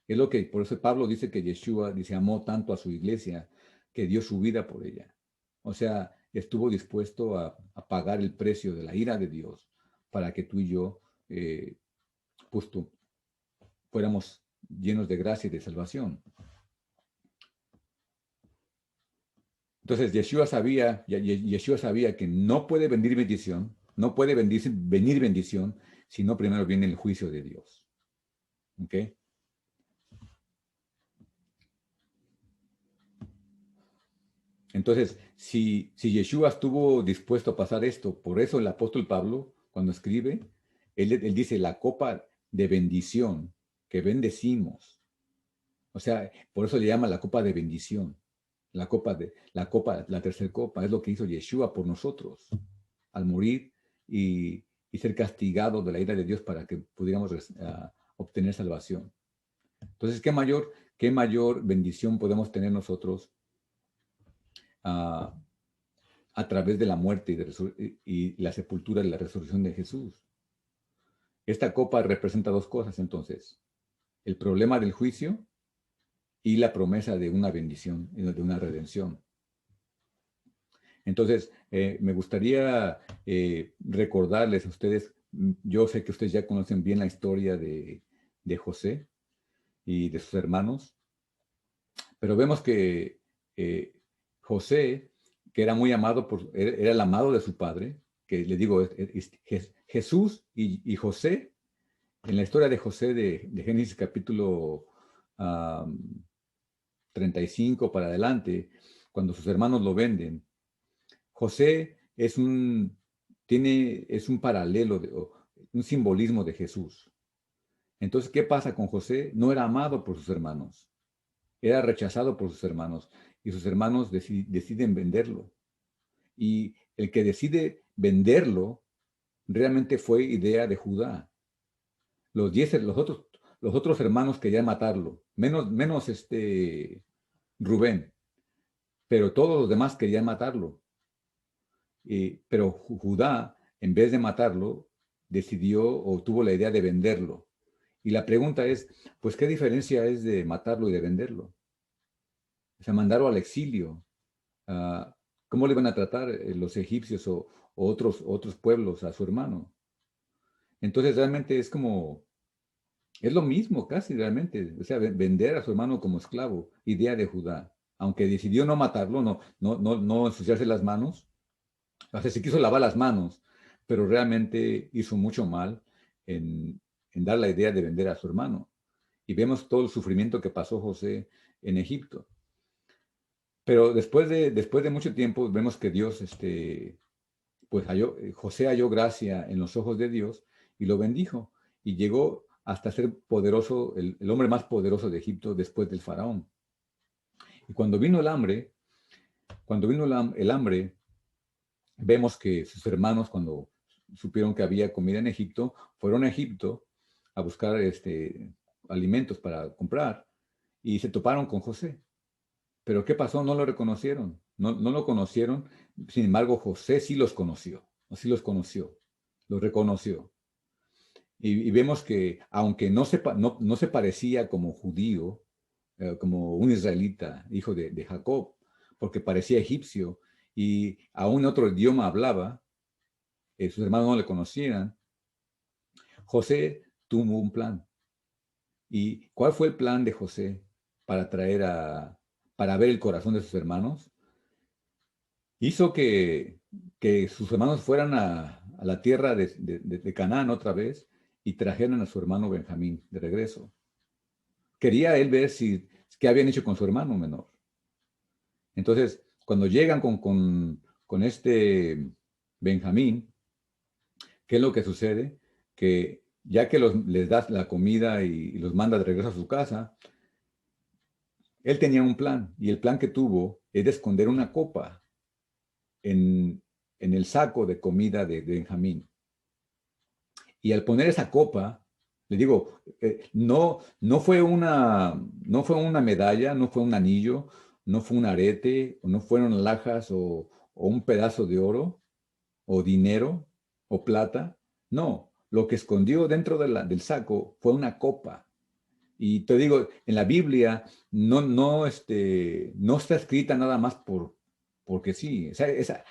Speaker 1: Es lo que, por eso Pablo dice que Yeshua, dice, amó tanto a su iglesia que dio su vida por ella. O sea, estuvo dispuesto a pagar el precio de la ira de Dios para que tú y yo, pues fuéramos llenos de gracia y de salvación. Entonces Yeshua sabía que no puede venir bendición, no puede venir bendición, si no primero viene el juicio de Dios. ¿Ok? Entonces, si Yeshua estuvo dispuesto a pasar esto, por eso el apóstol Pablo, cuando escribe, él dice la copa de bendición que bendecimos. O sea, por eso le llama la copa de bendición. La tercera copa, es lo que hizo Yeshua por nosotros al morir y ser castigado de la ira de Dios para que pudiéramos obtener salvación. Entonces, ¿qué mayor bendición podemos tener nosotros a través de la muerte y la sepultura y la resurrección de Jesús? Esta copa representa dos cosas, entonces: el problema del juicio y la promesa de una bendición, de una redención. Entonces, me gustaría recordarles a ustedes, yo sé que ustedes ya conocen bien la historia de José y de sus hermanos, pero vemos que José, que era muy amado, era el amado de su padre, que le digo, Jesús y José, en la historia de José de Génesis capítulo 35 para adelante, cuando sus hermanos lo venden, José es un paralelo, un simbolismo de Jesús. Entonces, ¿qué pasa con José? No era amado por sus hermanos, era rechazado por sus hermanos, y sus hermanos deciden venderlo. Y el que decide venderlo realmente fue idea de Judá. Los otros hermanos querían matarlo, menos Rubén, pero todos los demás querían matarlo. Pero Judá, en vez de matarlo, decidió o tuvo la idea de venderlo. Y la pregunta es, pues, ¿qué diferencia es de matarlo y de venderlo? O sea, mandarlo al exilio. ¿Cómo le van a tratar los egipcios o otros pueblos a su hermano? Entonces, realmente es lo mismo casi realmente. O sea, vender a su hermano como esclavo, idea de Judá. Aunque decidió no matarlo, no ensuciarse las manos, o sea, se quiso lavar las manos, pero realmente hizo mucho mal en dar la idea de vender a su hermano. Y vemos todo el sufrimiento que pasó José en Egipto. Pero después de mucho tiempo vemos que Dios, pues José halló gracia en los ojos de Dios y lo bendijo. Y llegó hasta ser poderoso, el hombre más poderoso de Egipto después del faraón. Y cuando vino el hambre, vemos que sus hermanos, cuando supieron que había comida en Egipto, fueron a Egipto a buscar alimentos para comprar y se toparon con José. Pero ¿qué pasó? No lo reconocieron, no lo conocieron. Sin embargo, José sí los conoció, los reconoció. Y vemos que aunque no se parecía como judío, como un israelita, hijo de Jacob, porque parecía egipcio y aún otro idioma hablaba, sus hermanos no le conocían, José tuvo un plan. ¿Y cuál fue el plan de José para para ver el corazón de sus hermanos? Hizo que sus hermanos fueran a la tierra de Canaán otra vez y trajeran a su hermano Benjamín de regreso. Quería él ver qué habían hecho con su hermano menor. Entonces, cuando llegan con este Benjamín, ¿qué es lo que sucede? Que ya que les da la comida y los manda de regreso a su casa, él tenía un plan, y el plan que tuvo es de esconder una copa en el saco de comida de Benjamín. Y al poner esa copa, le digo, no fue una medalla, no fue un anillo, no fue un arete, o no fueron alhajas o un pedazo de oro, o dinero, o plata. No, lo que escondió dentro del saco fue una copa. Y te digo, en la Biblia no está escrita nada más porque sí. O sea,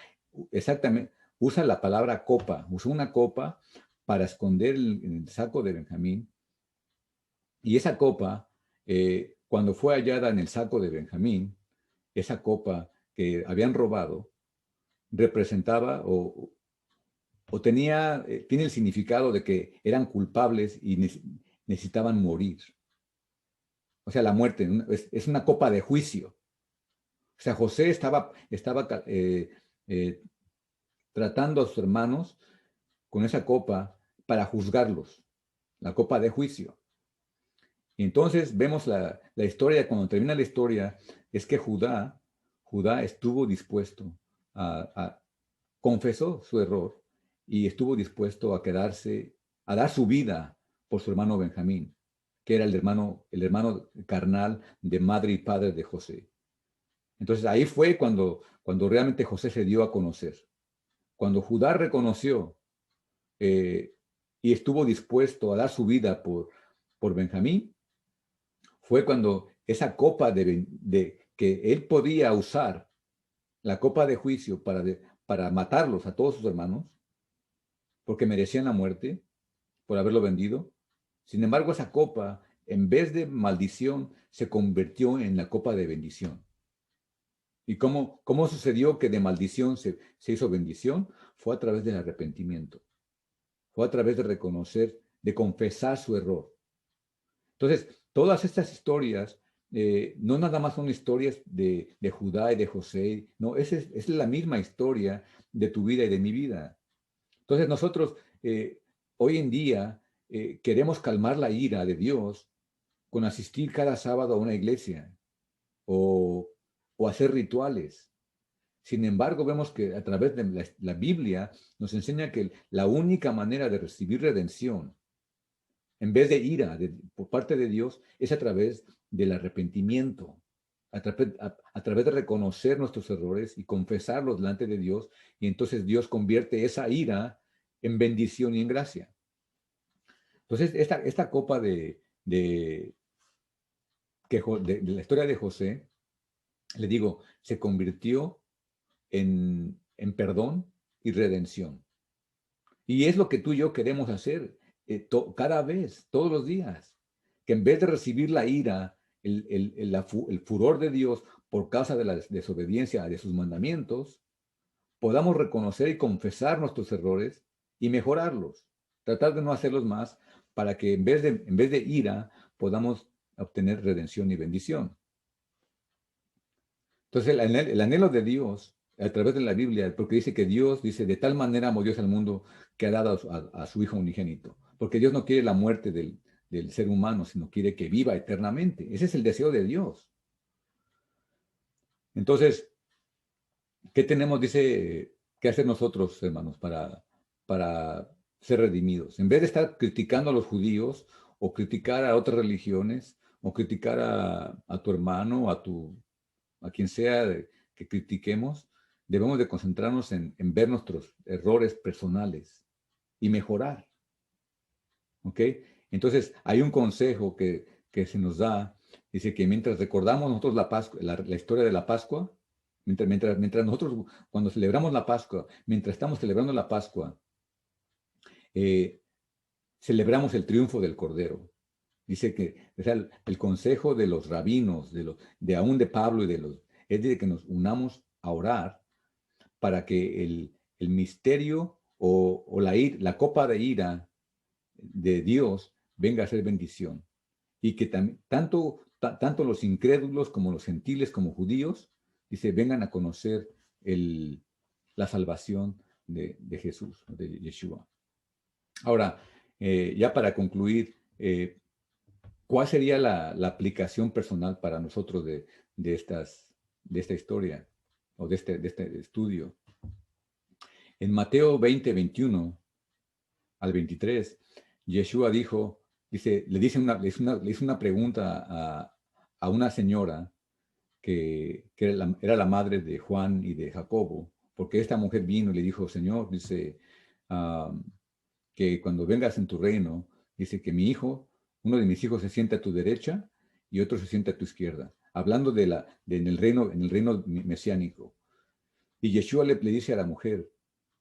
Speaker 1: exactamente, usa la palabra copa, usó una copa para esconder el saco de Benjamín, y esa copa, cuando fue hallada en el saco de Benjamín, esa copa que habían robado, representaba o tenía, tiene el significado de que eran culpables y necesitaban morir. O sea, la muerte es una copa de juicio. O sea, José estaba eh, tratando a sus hermanos con esa copa para juzgarlos, la copa de juicio. Y entonces vemos la historia, cuando termina la historia, es que Judá estuvo dispuesto confesó su error y estuvo dispuesto a quedarse, a dar su vida por su hermano Benjamín, que era el hermano carnal de madre y padre de José. Entonces ahí fue cuando realmente José se dio a conocer. Cuando Judá reconoció eh, y estuvo dispuesto a dar su vida por Benjamín, fue cuando esa copa que él podía usar, la copa de juicio para matarlos a todos sus hermanos, porque merecían la muerte por haberlo vendido. Sin embargo, esa copa, en vez de maldición, se convirtió en la copa de bendición. ¿Y cómo sucedió que de maldición se hizo bendición? Fue a través del arrepentimiento. Fue a través de reconocer, de confesar su error. Entonces, todas estas historias no nada más son historias de Judá y de José, no, es la misma historia de tu vida y de mi vida. Entonces nosotros hoy en día queremos calmar la ira de Dios con asistir cada sábado a una iglesia o, o hacer rituales. Sin embargo, vemos que a través de la Biblia nos enseña que la única manera de recibir redención en vez de ira por parte de Dios, es a través del arrepentimiento, a través de reconocer nuestros errores y confesarlos delante de Dios, y entonces Dios convierte esa ira en bendición y en gracia. Entonces, esta copa de la historia de José, le digo, se convirtió en perdón y redención. Y es lo que tú y yo queremos hacer cada vez, todos los días. Que en vez de recibir la ira, el furor de Dios por causa de la desobediencia de sus mandamientos, podamos reconocer y confesar nuestros errores y mejorarlos. Tratar de no hacerlos más para que en vez de ira podamos obtener redención y bendición. Entonces, el anhelo de Dios a través de la Biblia, porque dice que Dios, dice, de tal manera amó Dios al mundo que ha dado a su Hijo unigénito. Porque Dios no quiere la muerte del ser humano, sino quiere que viva eternamente. Ese es el deseo de Dios. Entonces, ¿qué tenemos, dice, que hacer nosotros, hermanos, para ser redimidos? En vez de estar criticando a los judíos o criticar a otras religiones o criticar a tu hermano, a quien sea que critiquemos, debemos de concentrarnos en ver nuestros errores personales y mejorar. ¿Ok? Entonces, hay un consejo que se nos da, dice que mientras recordamos nosotros la Pascua, la historia de la Pascua, mientras nosotros, cuando celebramos la Pascua, mientras estamos celebrando la Pascua, eh, celebramos el triunfo del Cordero. Dice que, o sea, el consejo de los rabinos, de aún de Pablo y es de que nos unamos a orar para que el misterio o la copa de ira de Dios venga a ser bendición. Y que tanto los incrédulos como los gentiles como judíos, dice, vengan a conocer la salvación de Jesús, de Yeshua. Ahora, ya para concluir, ¿cuál sería la aplicación personal para nosotros de esta historia o de este estudio? En Mateo 20, 21 al 23, Yeshua le hizo una pregunta a una señora que era la madre de Juan y de Jacobo, porque esta mujer vino y le dijo, Señor, dice, ah, que cuando vengas en tu reino, dice que uno de mis hijos se siente a tu derecha y otro se siente a tu izquierda, hablando en el reino mesiánico. Y Yeshua le dice a la mujer,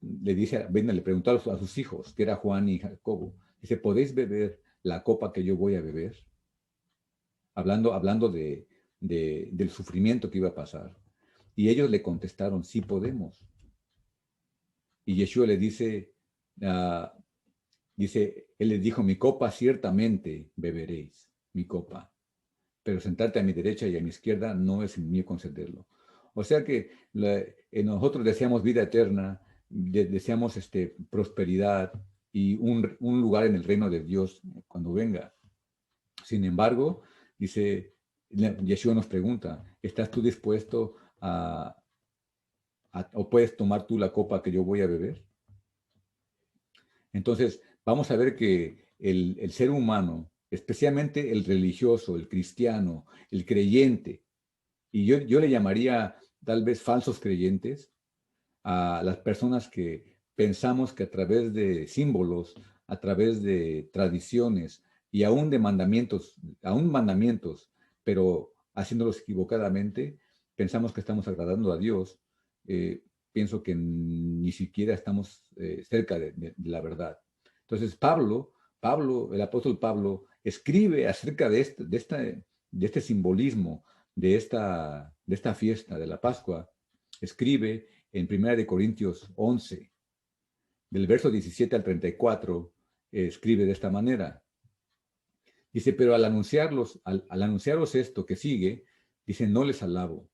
Speaker 1: le preguntó a sus hijos, que era Juan y Jacobo, dice, ¿podéis beber la copa que yo voy a beber? Hablando del sufrimiento que iba a pasar. Y ellos le contestaron, sí podemos. Y Yeshua le dice, ah, él les dijo, mi copa ciertamente beberéis, mi copa, pero sentarte a mi derecha y a mi izquierda no es mío concederlo. O sea que nosotros deseamos vida eterna, deseamos prosperidad y un lugar en el reino de Dios cuando venga. Sin embargo, dice, Yeshua nos pregunta, ¿estás tú dispuesto o puedes tomar tú la copa que yo voy a beber? Entonces, vamos a ver que el ser humano, especialmente el religioso, el cristiano, el creyente, y yo le llamaría tal vez falsos creyentes, a las personas que pensamos que a través de símbolos, a través de tradiciones y aún mandamientos, pero haciéndolos equivocadamente, pensamos que estamos agradando a Dios. Pienso que ni siquiera estamos cerca de la verdad. Entonces, el apóstol Pablo, escribe acerca de este simbolismo, de esta fiesta de la Pascua, escribe en 1 Corintios 11, del verso 17 al 34, escribe de esta manera. Dice, pero al anunciaros esto que sigue, dice, no les alabo,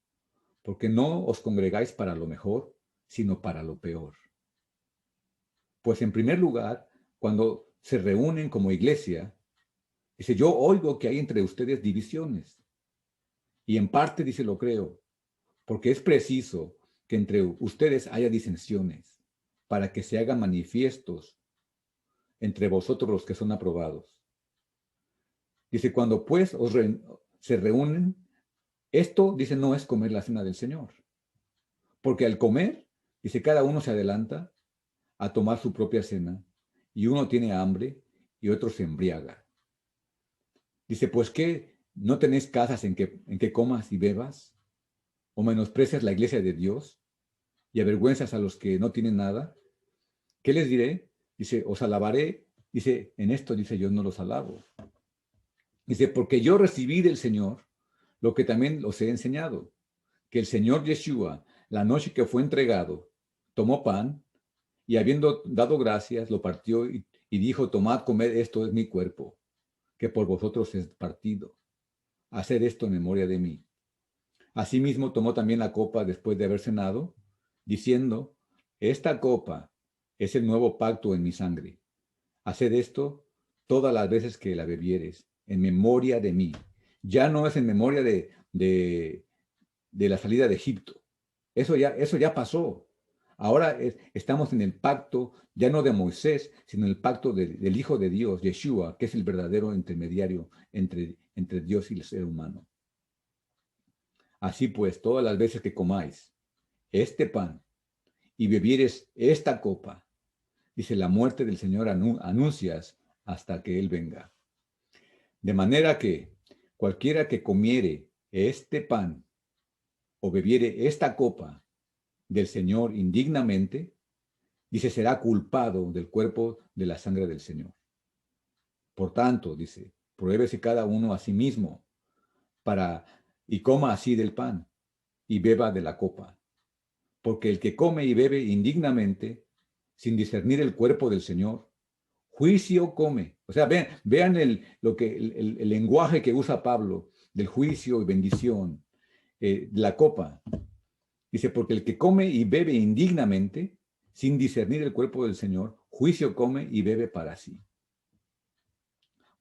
Speaker 1: porque no os congregáis para lo mejor, sino para lo peor. Pues en primer lugar, cuando se reúnen como iglesia, dice, yo oigo que hay entre ustedes divisiones. Y en parte, dice, lo creo, porque es preciso que entre ustedes haya disensiones, para que se hagan manifiestos entre vosotros los que son aprobados. Dice, cuando pues se reúnen, esto, dice, no es comer la cena del Señor. Porque al comer, dice, cada uno se adelanta a tomar su propia cena, y uno tiene hambre y otro se embriaga. Dice, pues ¿qué? ¿No tenéis casas en que comas y bebas? ¿O menosprecias la iglesia de Dios y avergüenzas a los que no tienen nada? ¿Qué les diré? Dice, os alabaré. Dice, en esto, dice, yo no los alabo. Dice, porque yo recibí del Señor lo que también os he enseñado, que el Señor Yeshua, la noche que fue entregado, tomó pan y habiendo dado gracias, lo partió y dijo, tomad, comed, esto es mi cuerpo, que por vosotros es partido. Haced esto en memoria de mí. Asimismo tomó también la copa después de haber cenado, diciendo, esta copa es el nuevo pacto en mi sangre. Haced esto todas las veces que la bebieres, en memoria de mí. Ya no es en memoria de la salida de Egipto. Eso ya pasó. Ahora estamos en el pacto, ya no de Moisés, sino en el pacto del Hijo de Dios, Yeshua, que es el verdadero intermediario entre Dios y el ser humano. Así pues, todas las veces que comáis este pan y bebieres esta copa, dice, la muerte del Señor anuncias hasta que Él venga. De manera que cualquiera que comiere este pan o bebiere esta copa del Señor indignamente, dice, será culpado del cuerpo de la sangre del Señor. Por tanto, dice, pruébese cada uno a sí mismo y coma así del pan y beba de la copa. Porque el que come y bebe indignamente, sin discernir el cuerpo del Señor, juicio come. O sea, vean el lenguaje que usa Pablo del juicio y bendición, la copa. Dice, porque el que come y bebe indignamente, sin discernir el cuerpo del Señor, juicio come y bebe para sí.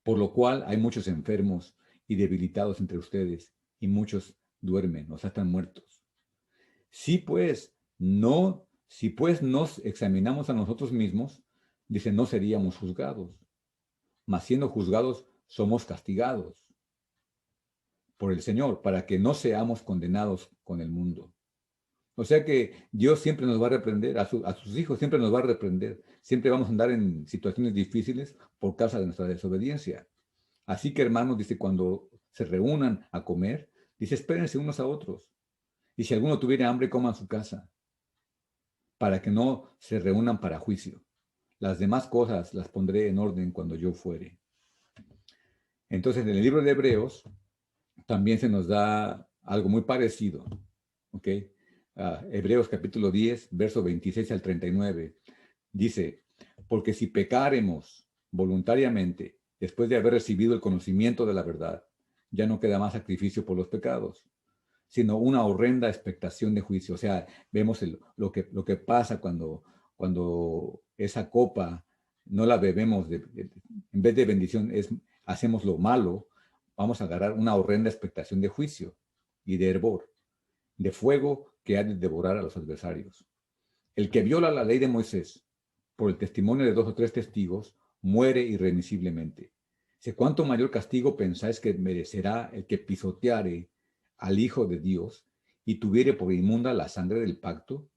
Speaker 1: Por lo cual hay muchos enfermos y debilitados entre ustedes, y muchos duermen, o sea, están muertos. Si pues nos examinamos a nosotros mismos, dice, no seríamos juzgados, mas siendo juzgados somos castigados por el Señor, para que no seamos condenados con el mundo. O sea que Dios siempre nos va a reprender, a sus hijos siempre nos va a reprender. Siempre vamos a andar en situaciones difíciles por causa de nuestra desobediencia. Así que, hermanos, dice, cuando se reúnan a comer, dice, espérense unos a otros. Y si alguno tuviera hambre, coma en su casa. para que no se reúnan para juicio. Las demás cosas las pondré en orden cuando yo fuere. Entonces, en el libro de Hebreos también se nos da algo muy parecido. ¿Ok? Hebreos capítulo 10, verso 26 al 39. Dice, porque si pecáremos voluntariamente, después de haber recibido el conocimiento de la verdad, ya no queda más sacrificio por los pecados, sino una horrenda expectación de juicio. O sea, vemos lo que pasa cuando esa copa no la bebemos, en vez de bendición, hacemos lo malo, vamos a agarrar una horrenda expectación de juicio y de hervor, de fuego que ha de devorar a los adversarios. El que viola la ley de Moisés por el testimonio de 2 o 3 testigos muere irremisiblemente. Sé cuánto mayor castigo pensáis que merecerá el que pisoteare al Hijo de Dios y tuviere por inmunda la sangre del pacto,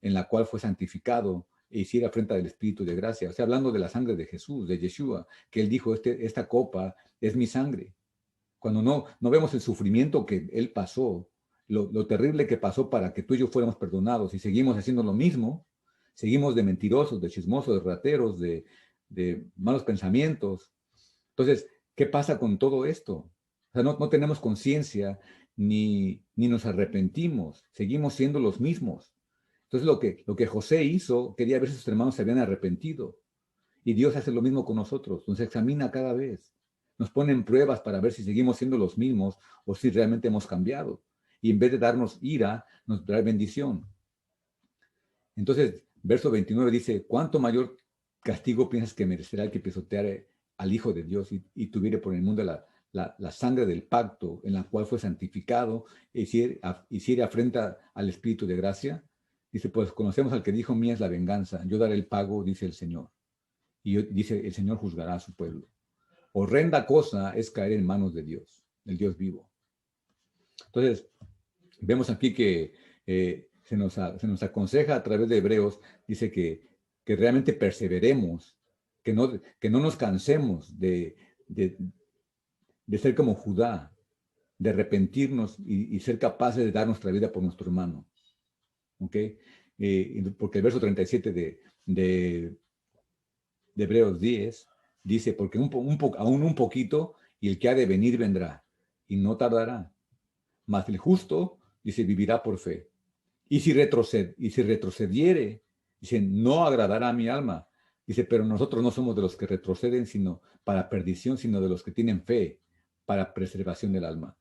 Speaker 1: en la cual fue santificado e hiciera afrenta del Espíritu de gracia. O sea, hablando de la sangre de Jesús, de Yeshua, que él dijo, esta copa es mi sangre. Cuando no vemos el sufrimiento que él pasó, lo terrible que pasó para que tú y yo fuéramos perdonados y seguimos haciendo lo mismo, seguimos de mentirosos, de chismosos, de rateros, de malos pensamientos. Entonces, ¿qué pasa con todo esto? O sea, no tenemos conciencia ni nos arrepentimos, seguimos siendo los mismos. Entonces, lo que José hizo, quería ver si sus hermanos se habían arrepentido. Y Dios hace lo mismo con nosotros, nos examina cada vez. Nos pone en pruebas para ver si seguimos siendo los mismos o si realmente hemos cambiado. Y en vez de darnos ira, nos trae bendición. Entonces, verso 29 dice, ¿cuánto mayor castigo piensas que merecerá el que pisoteare al Hijo de Dios y tuviere por el mundo la sangre del pacto en la cual fue santificado e hiciera afrenta al Espíritu de gracia? Dice, pues conocemos al que dijo, mía es la venganza, yo daré el pago, dice el Señor. Y dice, el Señor juzgará a su pueblo. Horrenda cosa es caer en manos de Dios, el Dios vivo. Entonces, vemos aquí que se nos aconseja a través de Hebreos, dice que realmente perseveremos, que no nos cansemos de ser como Judá, de arrepentirnos y ser capaces de dar nuestra vida por nuestro hermano. ¿Ok? Porque el verso 37 de Hebreos 10 dice, porque aún un poquito y el que ha de venir vendrá y no tardará. Mas el justo, dice, vivirá por fe. Y si retrocediere, dice, no agradará a mi alma. Dice, pero nosotros no somos de los que retroceden, sino para perdición, sino de los que tienen fe para preservación del alma.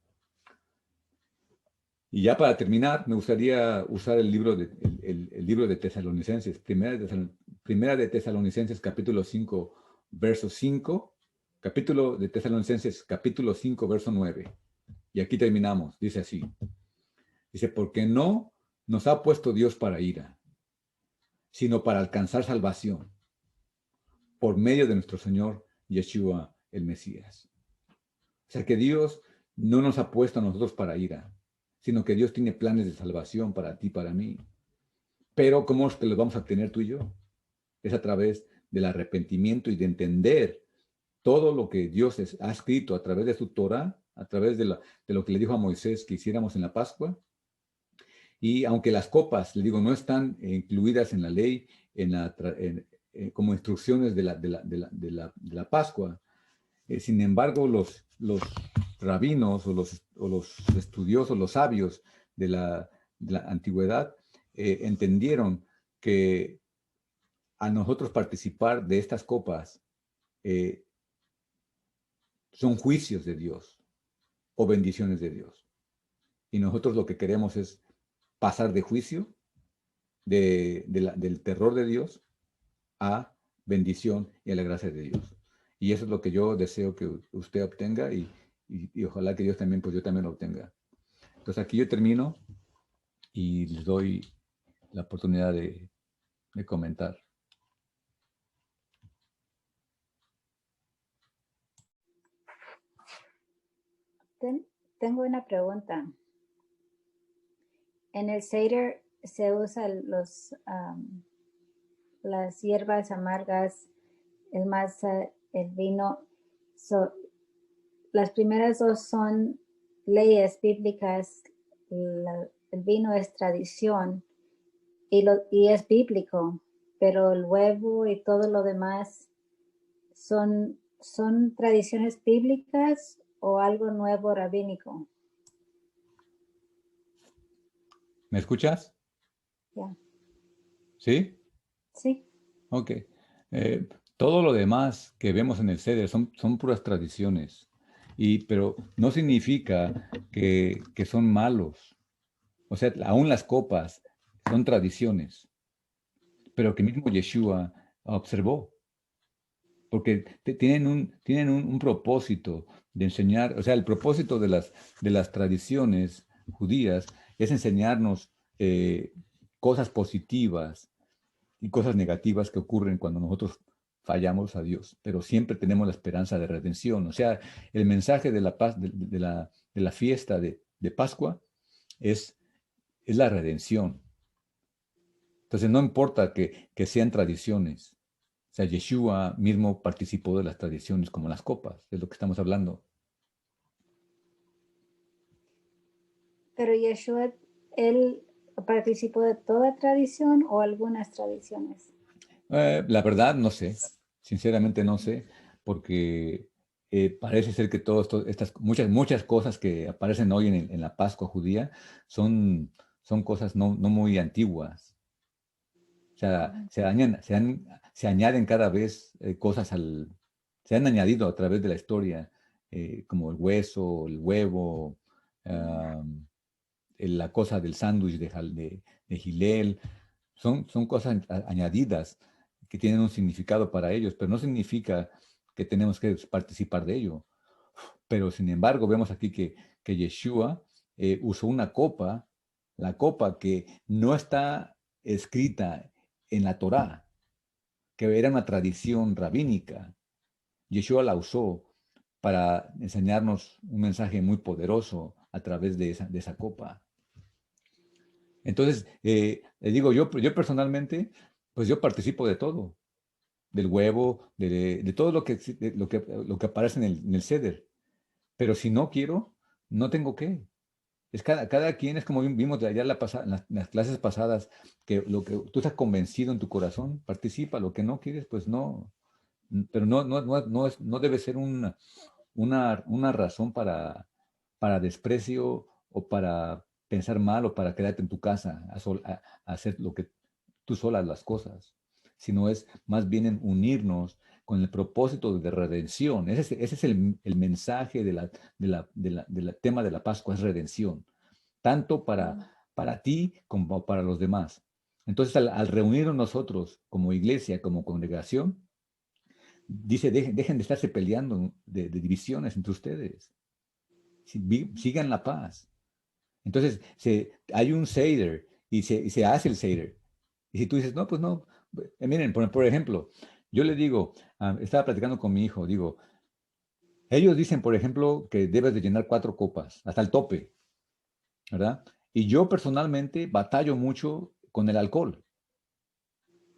Speaker 1: Y ya para terminar, me gustaría usar el libro de Tesalonicenses, primera de Tesalonicenses, capítulo 5, verso 5, capítulo de Tesalonicenses, capítulo 5, verso 9. Y aquí terminamos, dice así. Dice, porque no nos ha puesto Dios para ira, sino para alcanzar salvación por medio de nuestro Señor Yeshua el Mesías. O sea que Dios no nos ha puesto a nosotros para ira, sino que Dios tiene planes de salvación para ti, para mí. Pero ¿cómo es que los vamos a tener tú y yo? Es a través del arrepentimiento y de entender todo lo que Dios ha escrito a través de su Torah, a través de lo que le dijo a Moisés que hiciéramos en la Pascua. Y aunque las copas, le digo, no están incluidas en la ley como instrucciones de la Pascua, sin embargo, los rabinos o los estudiosos, los sabios de la antigüedad, entendieron que a nosotros participar de estas copas son juicios de Dios o bendiciones de Dios. Y nosotros lo que queremos es pasar de juicio, del terror de Dios, a bendición y a la gracia de Dios. Y eso es lo que yo deseo que usted obtenga y ojalá que Dios también, pues yo también lo obtenga. Entonces aquí yo termino y les doy la oportunidad de comentar.
Speaker 2: Tengo una pregunta. En el Seder se usan las hierbas amargas, el masa, el vino. Las primeras dos son leyes bíblicas, el vino es tradición. y es bíblico, pero el huevo y todo lo demás son tradiciones bíblicas o algo nuevo rabínico.
Speaker 1: ¿Me escuchas?
Speaker 2: Ya.
Speaker 1: ¿Sí?
Speaker 2: Sí.
Speaker 1: Ok. Todo lo demás que vemos en el Seder son puras tradiciones, pero no significa que son malos. O sea, aún las copas son tradiciones, pero que mismo Yeshua observó, porque tienen un propósito de enseñar, o sea, el propósito de las tradiciones judías es enseñarnos cosas positivas y cosas negativas que ocurren cuando nosotros fallamos a Dios, pero siempre tenemos la esperanza de redención. O sea, el mensaje de la paz, de la fiesta de Pascua es la redención. Entonces, no importa que sean tradiciones. O sea, Yeshua mismo participó de las tradiciones como las copas, es lo que estamos hablando.
Speaker 2: Pero Yeshua, él participó de toda tradición o algunas tradiciones.
Speaker 1: La verdad, no sé. Sinceramente no sé, porque parece ser que estas muchas cosas que aparecen hoy en la Pascua judía son cosas no muy antiguas. O sea, se añaden cada vez cosas se han añadido a través de la historia, como el hueso, el huevo, ah, la cosa del sándwich de Gilel. Son cosas añadidas que tienen un significado para ellos, pero no significa que tenemos que participar de ello. Pero sin embargo, vemos aquí que Yeshua usó una copa, la copa que no está escrita en la Torá, que era una tradición rabínica. Yeshua la usó para enseñarnos un mensaje muy poderoso a través de esa copa. Entonces, le digo, yo personalmente, pues yo participo de todo, del huevo, de todo lo que aparece en el Seder. Pero si no quiero, no tengo que. Cada quien es como vimos de allá en las clases pasadas, que lo que tú estás convencido en tu corazón, participa, lo que no quieres, pues no. Pero no debe ser una razón para desprecio o para pensar mal o para quedarte en tu casa a hacer lo que tú solas las cosas, sino es más bien en unirnos con el propósito de redención. Ese es el mensaje del tema de la Pascua, es redención, tanto para ti como para los demás. Entonces, al reunirnos nosotros como iglesia, como congregación, dice, dejen de estarse peleando de divisiones entre ustedes. Sigan la paz. Entonces, hay un Seder y se hace el Seder. Y si tú dices, no, pues no, miren, por ejemplo, yo le digo, estaba platicando con mi hijo, digo, ellos dicen, por ejemplo, que debes de llenar 4 copas, hasta el tope, ¿verdad? Y yo personalmente batallo mucho con el alcohol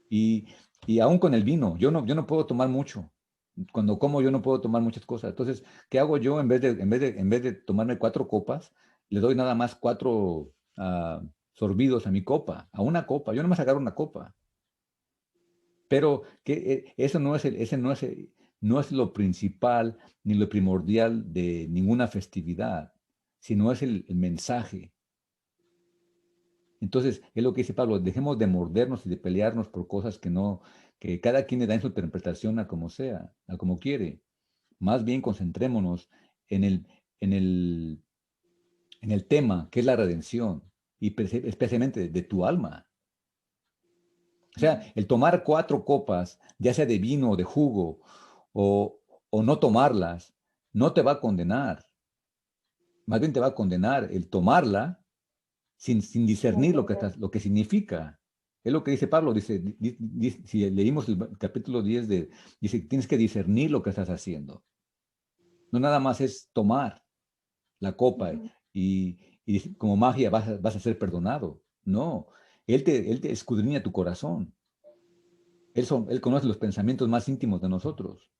Speaker 1: y, y aún con el vino. Yo no puedo tomar mucho. Cuando como yo no puedo tomar muchas cosas. Entonces, ¿qué hago yo en vez de tomarme 4 copas? Le doy nada más 4 sorbidos a mi copa, a una copa. Yo no me agarro una copa. Pero eso no es lo principal ni lo primordial de ninguna festividad, sino es el mensaje. Entonces, es lo que dice Pablo, dejemos de mordernos y de pelearnos por cosas que cada quien le da en su interpretación a como sea, a como quiere. Más bien concentrémonos en el tema, que es la redención, y especialmente de tu alma. O sea, el tomar 4 copas, ya sea de vino o de jugo, o, o no tomarlas, no te va a condenar. Más bien te va a condenar el tomarla sin
Speaker 2: Sin
Speaker 1: discernir lo que,
Speaker 2: entender.
Speaker 1: lo que significa. Es lo que dice Pablo, dice, si leímos el capítulo 10 dice, tienes que discernir lo que estás haciendo. No nada más es tomar la copa
Speaker 2: Ujú.
Speaker 1: y como magia vas a ser perdonado. No, él te escudriña tu corazón. Él conoce los pensamientos más íntimos de nosotros.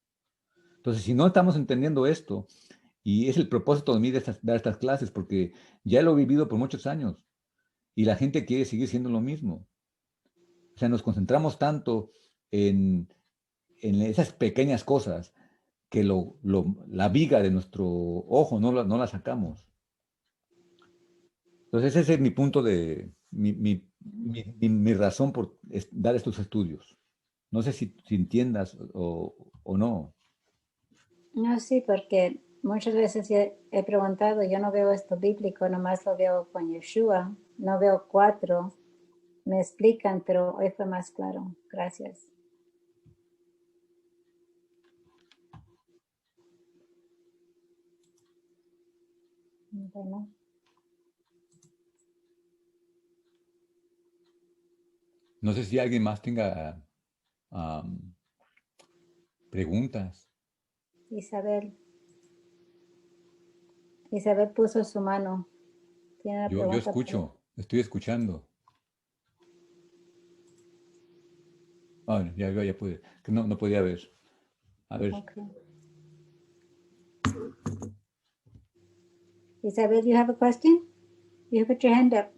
Speaker 1: Entonces, si no estamos entendiendo esto, y es el propósito de mí de dar estas clases, porque ya lo he vivido por muchos años y la gente quiere seguir siendo lo mismo. O sea, nos concentramos tanto en esas pequeñas cosas que la viga de nuestro ojo no la sacamos. Entonces, ese es mi punto mi razón por dar estos estudios. No sé si entiendas o no.
Speaker 2: No, sí, porque muchas veces he preguntado, yo no veo esto bíblico, nomás lo veo con Yeshua, no veo 4, me explican, pero hoy fue más claro. Gracias. Bueno,
Speaker 1: No sé si alguien más tenga am, preguntas.
Speaker 2: Isabel puso su mano. Tiene una
Speaker 1: Yo
Speaker 2: pregunta para él.
Speaker 1: escucho, estoy escuchando. Ah, ya pude. Que no podía ver. A ver,
Speaker 2: Okay. Isabel, you have a question? You put your hand up.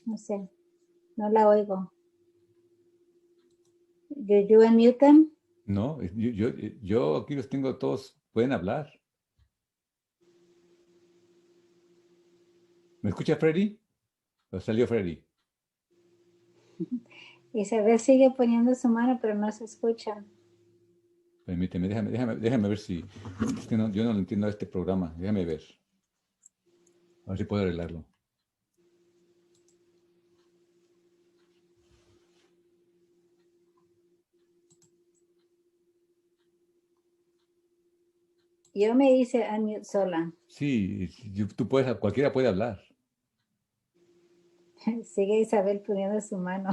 Speaker 2: No sé, no la oigo. Did you unmute them?
Speaker 1: no, yo aquí los tengo todos, pueden hablar. ¿Me escucha Freddy? ¿O salió Freddy?
Speaker 2: Isabel sigue poniendo su mano, pero no se escucha.
Speaker 1: Permíteme, déjame ver si. Es que yo no lo entiendo a este programa. Déjame ver. A ver si puedo arreglarlo.
Speaker 2: Yo me hice unmute sola.
Speaker 1: Sí, tú puedes, cualquiera puede hablar.
Speaker 2: Sigue Isabel poniendo su mano.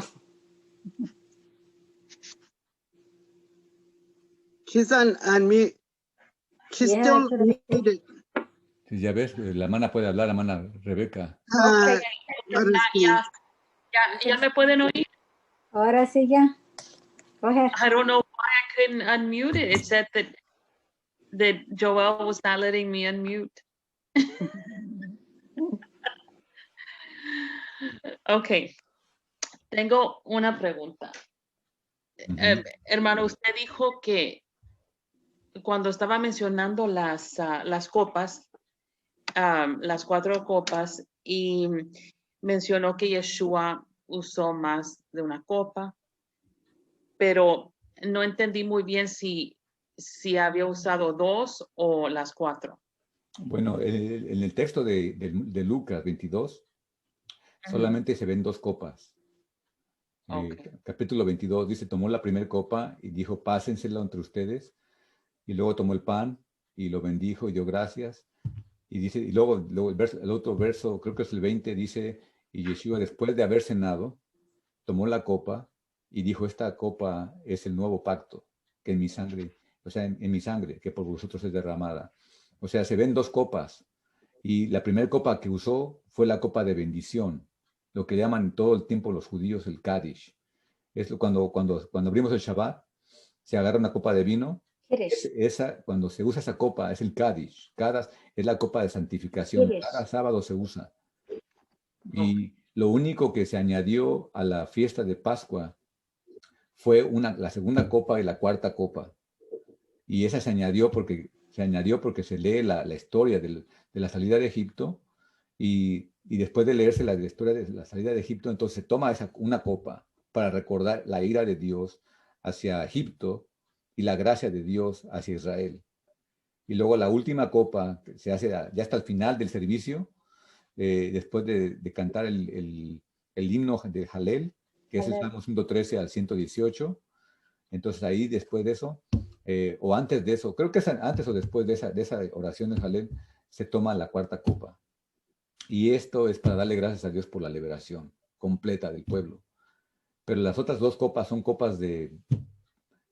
Speaker 3: She's on mute. She's
Speaker 2: Yeah,
Speaker 3: still
Speaker 2: that's what I said.
Speaker 3: muted.
Speaker 1: Sí, ya ves, la mana puede hablar, la mana Rebeca.
Speaker 2: Okay.
Speaker 3: Ahora sí.
Speaker 4: Ya me pueden oír.
Speaker 2: Ahora sí ya. Go ahead.
Speaker 4: I don't know why I couldn't unmute it. It said that Joel was not letting me unmute. Okay. Tengo una pregunta. Hermano, usted dijo que cuando estaba mencionando las copas, las 4 copas, y mencionó que Yeshua usó más de una copa, pero no entendí muy bien si había usado 2 o las 4.
Speaker 1: Bueno, en el texto de Lucas 22, solamente se ven 2 copas.
Speaker 4: Okay.
Speaker 1: Capítulo 22 dice, tomó la primera copa y dijo, pásensela entre ustedes. Y luego tomó el pan y lo bendijo y dio gracias. Y dice, y luego el otro verso, creo que es el 20, dice, y Yeshua después de haber cenado, tomó la copa y dijo, esta copa es el nuevo pacto, que en mi sangre, o sea, en mi sangre, que por vosotros es derramada. O sea, se ven 2 copas. Y la primera copa que usó fue la copa de bendición, lo que llaman todo el tiempo los judíos el Kadish. Es cuando abrimos el Shabbat, se agarra una copa de vino.
Speaker 2: Kiddush.
Speaker 1: Cuando se usa esa copa, es el Kadish. Es la copa de santificación.
Speaker 2: Kiddush.
Speaker 1: Cada sábado se usa. Y lo único que se añadió a la fiesta de Pascua fue la segunda copa y la cuarta copa. Y esa se añadió porque se lee la historia de la salida de Egipto. Y después de leerse la historia de la salida de Egipto, entonces se toma una copa para recordar la ira de Dios hacia Egipto y la gracia de Dios hacia Israel. Y luego la última copa que se hace ya hasta el final del servicio, después de cantar el himno de Halel, que es el Salmo 113 al 118. Entonces ahí después de eso, o antes de eso, creo que es antes o después de esa oración de Halel, se toma la cuarta copa. Y esto es para darle gracias a Dios por la liberación completa del pueblo. Pero las otras 2 copas son copas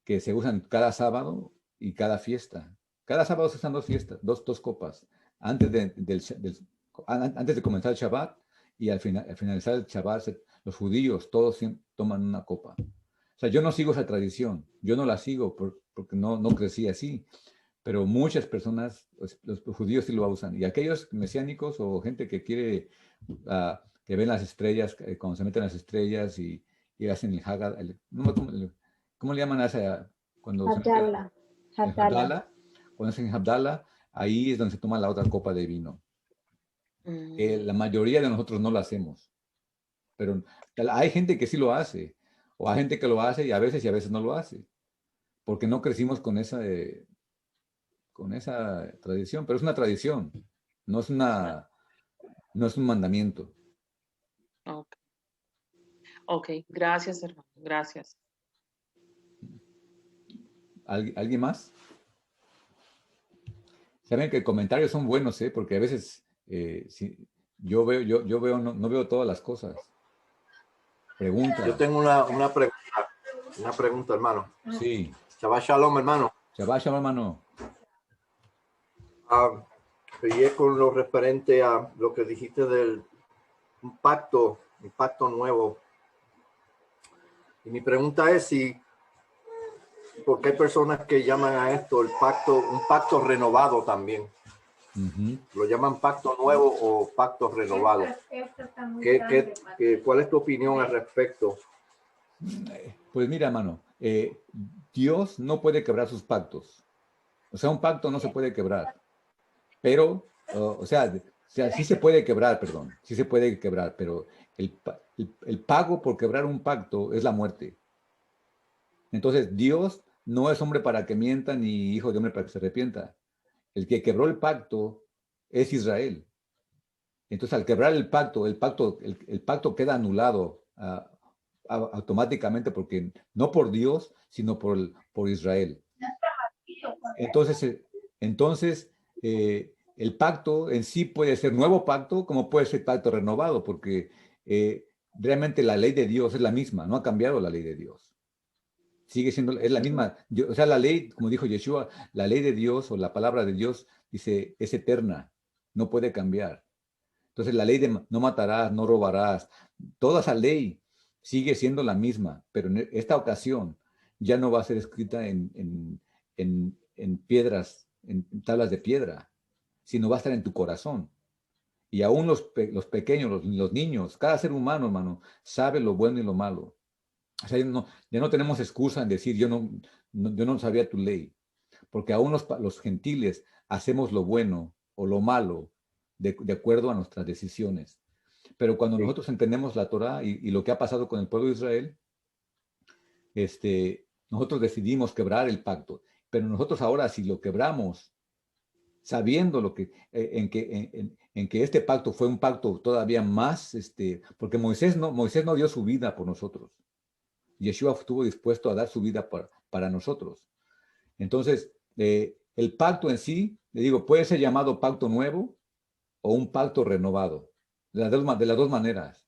Speaker 1: que se usan cada sábado y cada fiesta. Cada sábado se usan 2 fiestas, dos copas. Antes de comenzar el Shabbat y al finalizar el Shabbat, los judíos todos toman una copa. O sea, yo no sigo esa tradición, yo no la sigo porque no crecí así, pero muchas personas, los judíos sí lo usan. Y aquellos mesiánicos o gente que quiere que ven las estrellas, cuando se meten las estrellas y hacen el Haggadah, ¿cómo le llaman a esa? Cuando se meten
Speaker 2: Abdallah.
Speaker 1: el
Speaker 2: Abdallah.
Speaker 1: Havdalah, cuando hacen Havdalah, ahí es donde se toma la otra copa de vino. La mayoría de nosotros no lo hacemos, pero hay gente que sí lo hace, o hay gente que lo hace y a veces no lo hace, porque no crecimos con esa tradición, pero es una tradición, no es un mandamiento.
Speaker 4: Ok. Ok, gracias, hermano. Gracias.
Speaker 1: ¿Alguien más? Saben que comentarios son buenos, porque a veces yo veo, no veo todas las cosas. Pregunta.
Speaker 5: Yo tengo una pregunta, hermano.
Speaker 1: Sí.
Speaker 5: Shabbat Shalom, hermano.
Speaker 1: Shabbat Shalom, hermano.
Speaker 5: Y es con lo referente a lo que dijiste del un pacto nuevo. Y mi pregunta es porque hay personas que llaman a esto un pacto renovado también. Lo llaman pacto nuevo o pacto renovado. ¿Cuál es tu opinión al respecto?
Speaker 1: Pues mira, hermano, Dios no puede quebrar sus pactos. O sea, un pacto no se puede quebrar. Pero, sí se puede quebrar, perdón. Sí se puede quebrar, pero el pago por quebrar un pacto es la muerte. Entonces, Dios no es hombre para que mienta, ni hijo de hombre para que se arrepienta. El que quebró el pacto es Israel. Entonces, al quebrar el pacto queda anulado automáticamente, porque no por Dios, sino por Israel. Entonces, el pacto en sí puede ser nuevo pacto, como puede ser pacto renovado, porque realmente la ley de Dios es la misma, no ha cambiado la ley de Dios. Sigue siendo, es la misma. O sea, la ley, como dijo Yeshua, la ley de Dios o la palabra de Dios, dice, es eterna, no puede cambiar. Entonces, la ley de no matarás, no robarás, toda esa ley sigue siendo la misma, pero en esta ocasión ya no va a ser escrita en piedras, en tablas de piedra, sino va a estar en tu corazón. Y aún los pequeños, los niños, cada ser humano, hermano, sabe lo bueno y lo malo. O sea, ya no tenemos excusa en decir, yo no sabía tu ley, porque aún los gentiles hacemos lo bueno o lo malo de acuerdo a nuestras decisiones. Pero cuando nosotros entendemos la Torá y lo que ha pasado con el pueblo de Israel, nosotros decidimos quebrar el pacto. Pero nosotros ahora, si lo quebramos, sabiendo en que este pacto fue un pacto todavía más, porque Moisés no dio su vida por nosotros. Yeshua estuvo dispuesto a dar su vida para nosotros. Entonces, el pacto en sí, le digo, puede ser llamado pacto nuevo o un pacto renovado, de las dos maneras.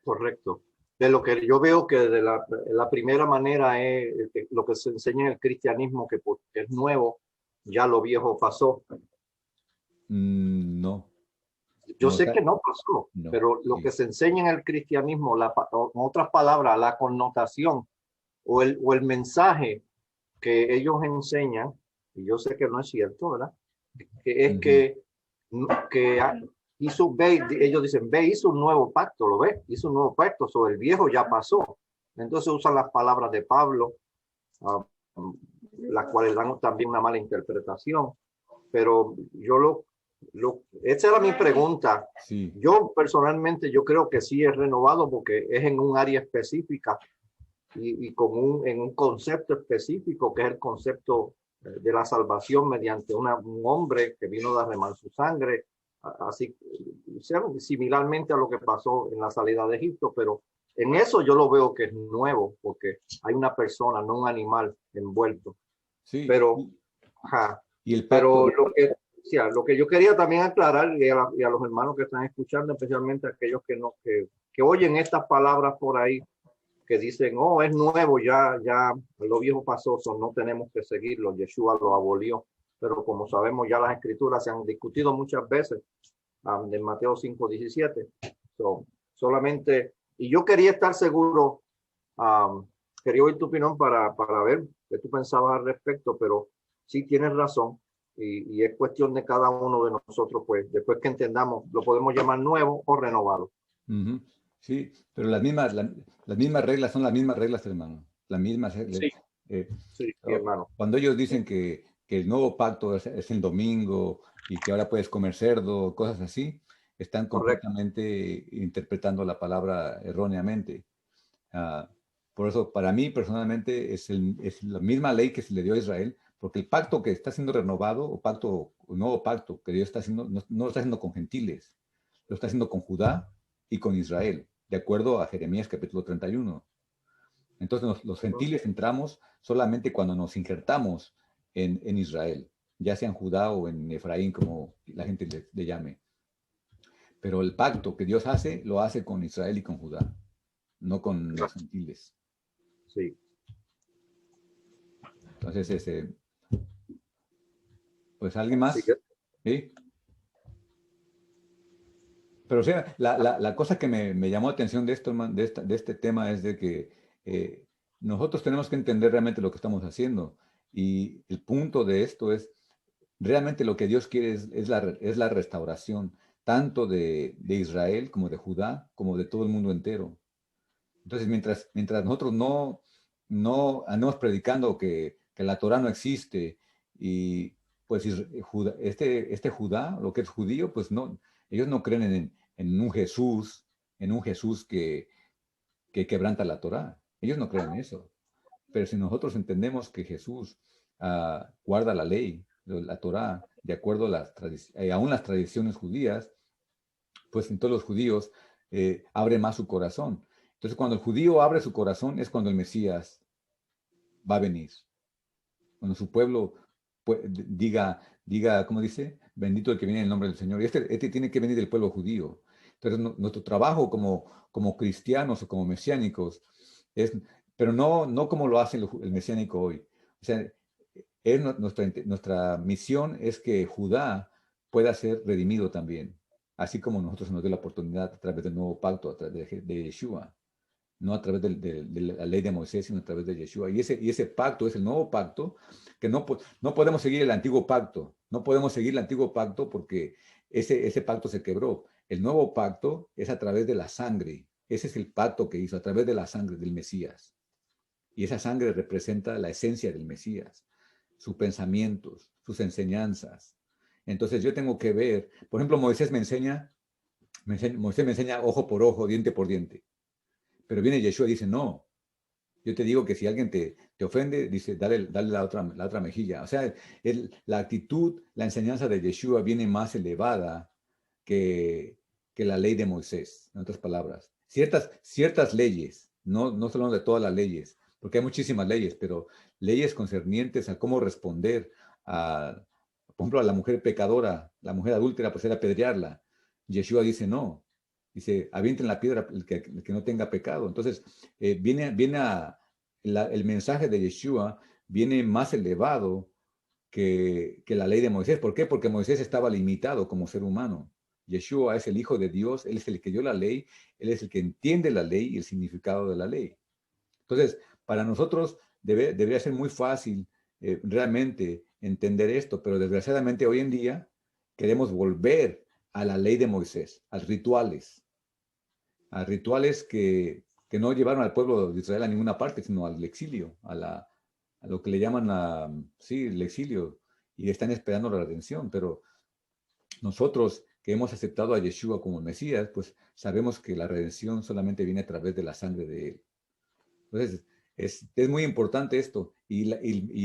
Speaker 5: Correcto. De lo que yo veo que de la primera manera es lo que se enseña en el cristianismo, que porque es nuevo, ya lo viejo pasó.
Speaker 1: No.
Speaker 5: Yo sé que no pasó, pero lo que se enseña en el cristianismo, en otras palabras, la connotación o el mensaje que ellos enseñan, y yo sé que no es cierto, ¿verdad? Que es que ellos dicen, hizo un nuevo pacto, ¿lo ves? Hizo un nuevo pacto, sobre el viejo ya pasó. Entonces usan las palabras de Pablo, las cuales dan también una mala interpretación. Pero esa era mi pregunta.
Speaker 1: Sí.
Speaker 5: Yo personalmente, yo creo que sí es renovado porque es en un área específica y en un concepto específico, que es el concepto de la salvación mediante un hombre que vino a derramar su sangre, así similarmente a lo que pasó en la salida de Egipto, pero en eso yo lo veo que es nuevo, porque hay una persona, no un animal envuelto.
Speaker 1: Sí.
Speaker 5: Pero,
Speaker 1: y el pacto,
Speaker 5: pero lo que yo quería también aclarar y a los hermanos que están escuchando, especialmente aquellos que oyen estas palabras por ahí, que dicen, es nuevo, ya lo viejo pasó, no tenemos que seguirlo, Yeshua lo abolió. Pero como sabemos, ya las escrituras se han discutido muchas veces en Mateo 5:17. Solamente, y yo quería estar seguro, quería oír tu opinión para ver qué tú pensabas al respecto, pero sí tienes razón, y es cuestión de cada uno de nosotros, pues después que entendamos, lo podemos llamar nuevo o renovado.
Speaker 1: Ujú. Sí, pero las mismas reglas son las mismas reglas, hermano. Las mismas.
Speaker 5: Sí,
Speaker 1: eh,
Speaker 5: sí, hermano.
Speaker 1: Cuando ellos dicen que el nuevo pacto es el domingo y que ahora puedes comer cerdo, cosas así, están
Speaker 5: Correcto.
Speaker 1: completamente interpretando la palabra erróneamente. Ah, por eso, para mí personalmente, es la misma ley que se le dio a Israel, porque el pacto que está siendo renovado, o nuevo pacto que Dios está haciendo, no lo está haciendo con gentiles, lo está haciendo con Judá y con Israel, de acuerdo a Jeremías capítulo 31. Entonces, los gentiles entramos solamente cuando nos injertamos en Israel, ya sea en Judá o en Efraín, como la gente le llame. Pero el pacto que Dios hace, lo hace con Israel y con Judá, no con los gentiles.
Speaker 5: Sí.
Speaker 1: Entonces, pues alguien
Speaker 5: Sí,
Speaker 1: más, ¿sí? Pero o sea, la cosa que me llamó la atención de esto, de este tema es de que nosotros tenemos que entender realmente lo que estamos haciendo. Y el punto de esto es, realmente lo que Dios quiere es la restauración, tanto de Israel como de Judá, como de todo el mundo entero. Entonces, mientras nosotros no andemos predicando que la Torah no existe y pues este Judá, lo que es judío, pues no, ellos no creen en un Jesús que quebranta la Torah. Ellos no creen en eso. Pero si nosotros entendemos que Jesús guarda la ley, la Torah, de acuerdo a aún las tradiciones judías, pues entonces los judíos abren más su corazón. Entonces cuando el judío abre su corazón es cuando el Mesías va a venir. Cuando su pueblo diga, ¿cómo dice? Bendito el que viene en el nombre del Señor. Y este tiene que venir del pueblo judío. Entonces nuestro trabajo como cristianos o como mesiánicos es, pero no como lo hace el mesiánico hoy. O sea, nuestra misión es que Judá pueda ser redimido también, así como nosotros nos dio la oportunidad a través del nuevo pacto, a través de Yeshua, no a través de la ley de Moisés, sino a través de Yeshua. Y ese pacto es el nuevo pacto, que no podemos seguir el antiguo pacto, no podemos seguir el antiguo pacto porque ese pacto se quebró. El nuevo pacto es a través de la sangre, ese es el pacto que hizo a través de la sangre del Mesías. Y esa sangre representa la esencia del Mesías, sus pensamientos, sus enseñanzas. Entonces yo tengo que ver, por ejemplo, Moisés me enseña ojo por ojo, diente por diente. Pero viene Yeshua y dice, no, yo te digo que si alguien te ofende, dice, dale la otra mejilla. O sea, la actitud, la enseñanza de Yeshua viene más elevada que, que la ley de Moisés, en otras palabras. Ciertas leyes, no solo de todas las leyes, porque hay muchísimas leyes, pero leyes concernientes a cómo responder por ejemplo, a la mujer pecadora, la mujer adúltera, pues era apedrearla. Yeshua dice, no, dice, avienten la piedra el que no tenga pecado. Entonces, el mensaje de Yeshua viene más elevado que la ley de Moisés. ¿Por qué? Porque Moisés estaba limitado como ser humano. Yeshua es el Hijo de Dios, Él es el que dio la ley, Él es el que entiende la ley y el significado de la ley. Entonces, para nosotros debería ser muy fácil realmente entender esto, pero desgraciadamente hoy en día queremos volver a la ley de Moisés, a rituales que no llevaron al pueblo de Israel a ninguna parte, sino al exilio, a lo que le llaman, sí, el exilio, y están esperando la redención, pero nosotros que hemos aceptado a Yeshua como el Mesías, pues sabemos que la redención solamente viene a través de la sangre de Él. Entonces, es muy importante esto, y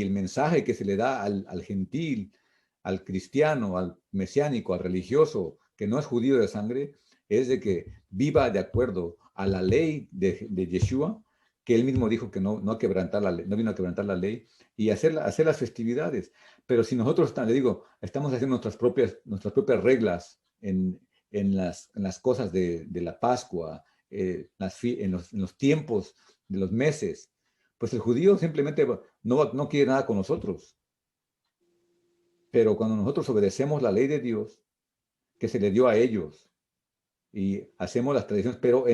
Speaker 1: el mensaje que se le da al gentil, al cristiano, al mesiánico, al religioso, que no es judío de sangre, es de que viva de acuerdo a la ley de Yeshua, que él mismo dijo que no quebrantar la ley, no vino a quebrantar la ley, y hacer las festividades. Pero si nosotros, le digo, estamos haciendo nuestras propias reglas en las cosas de la Pascua, en los tiempos de los meses, pues el judío simplemente no quiere nada con nosotros. Pero cuando nosotros obedecemos la ley de Dios, que se le dio a ellos, y hacemos las tradiciones, pero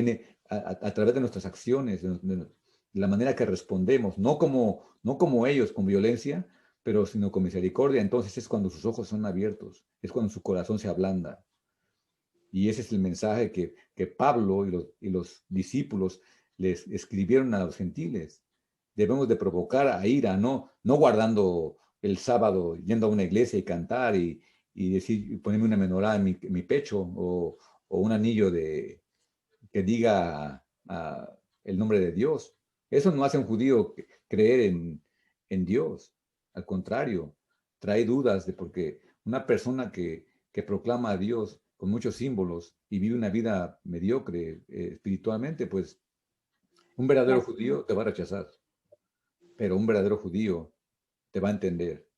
Speaker 1: a través de nuestras acciones, de la manera que respondemos, no como ellos, con violencia, pero sino con misericordia, entonces es cuando sus ojos son abiertos, es cuando su corazón se ablanda. Y ese es el mensaje que Pablo y los discípulos les escribieron a los gentiles. Debemos de provocar a ira, no guardando el sábado, yendo a una iglesia y cantar y decir, ponerme una menorá en mi pecho o un anillo que diga el nombre de Dios. Eso no hace a un judío creer en Dios. Al contrario, trae dudas porque una persona que proclama a Dios con muchos símbolos y vive una vida mediocre espiritualmente, pues un verdadero judío te va a rechazar, pero un verdadero judío te va a entender.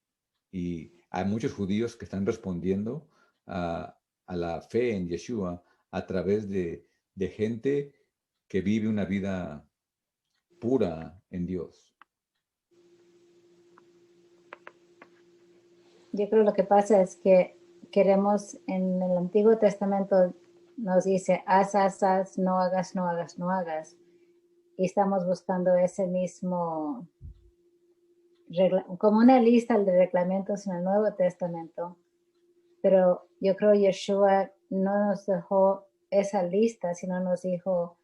Speaker 1: Y hay muchos judíos que están respondiendo a la fe en Yeshua a través de gente que vive una vida pura en Dios.
Speaker 2: Yo creo lo que pasa es que queremos, en el Antiguo Testamento nos dice, haz, no hagas, no hagas, no hagas. Y estamos buscando ese mismo, como una lista de reglamentos en el Nuevo Testamento. Pero yo creo Yeshua no nos dejó esa lista, sino nos dijo,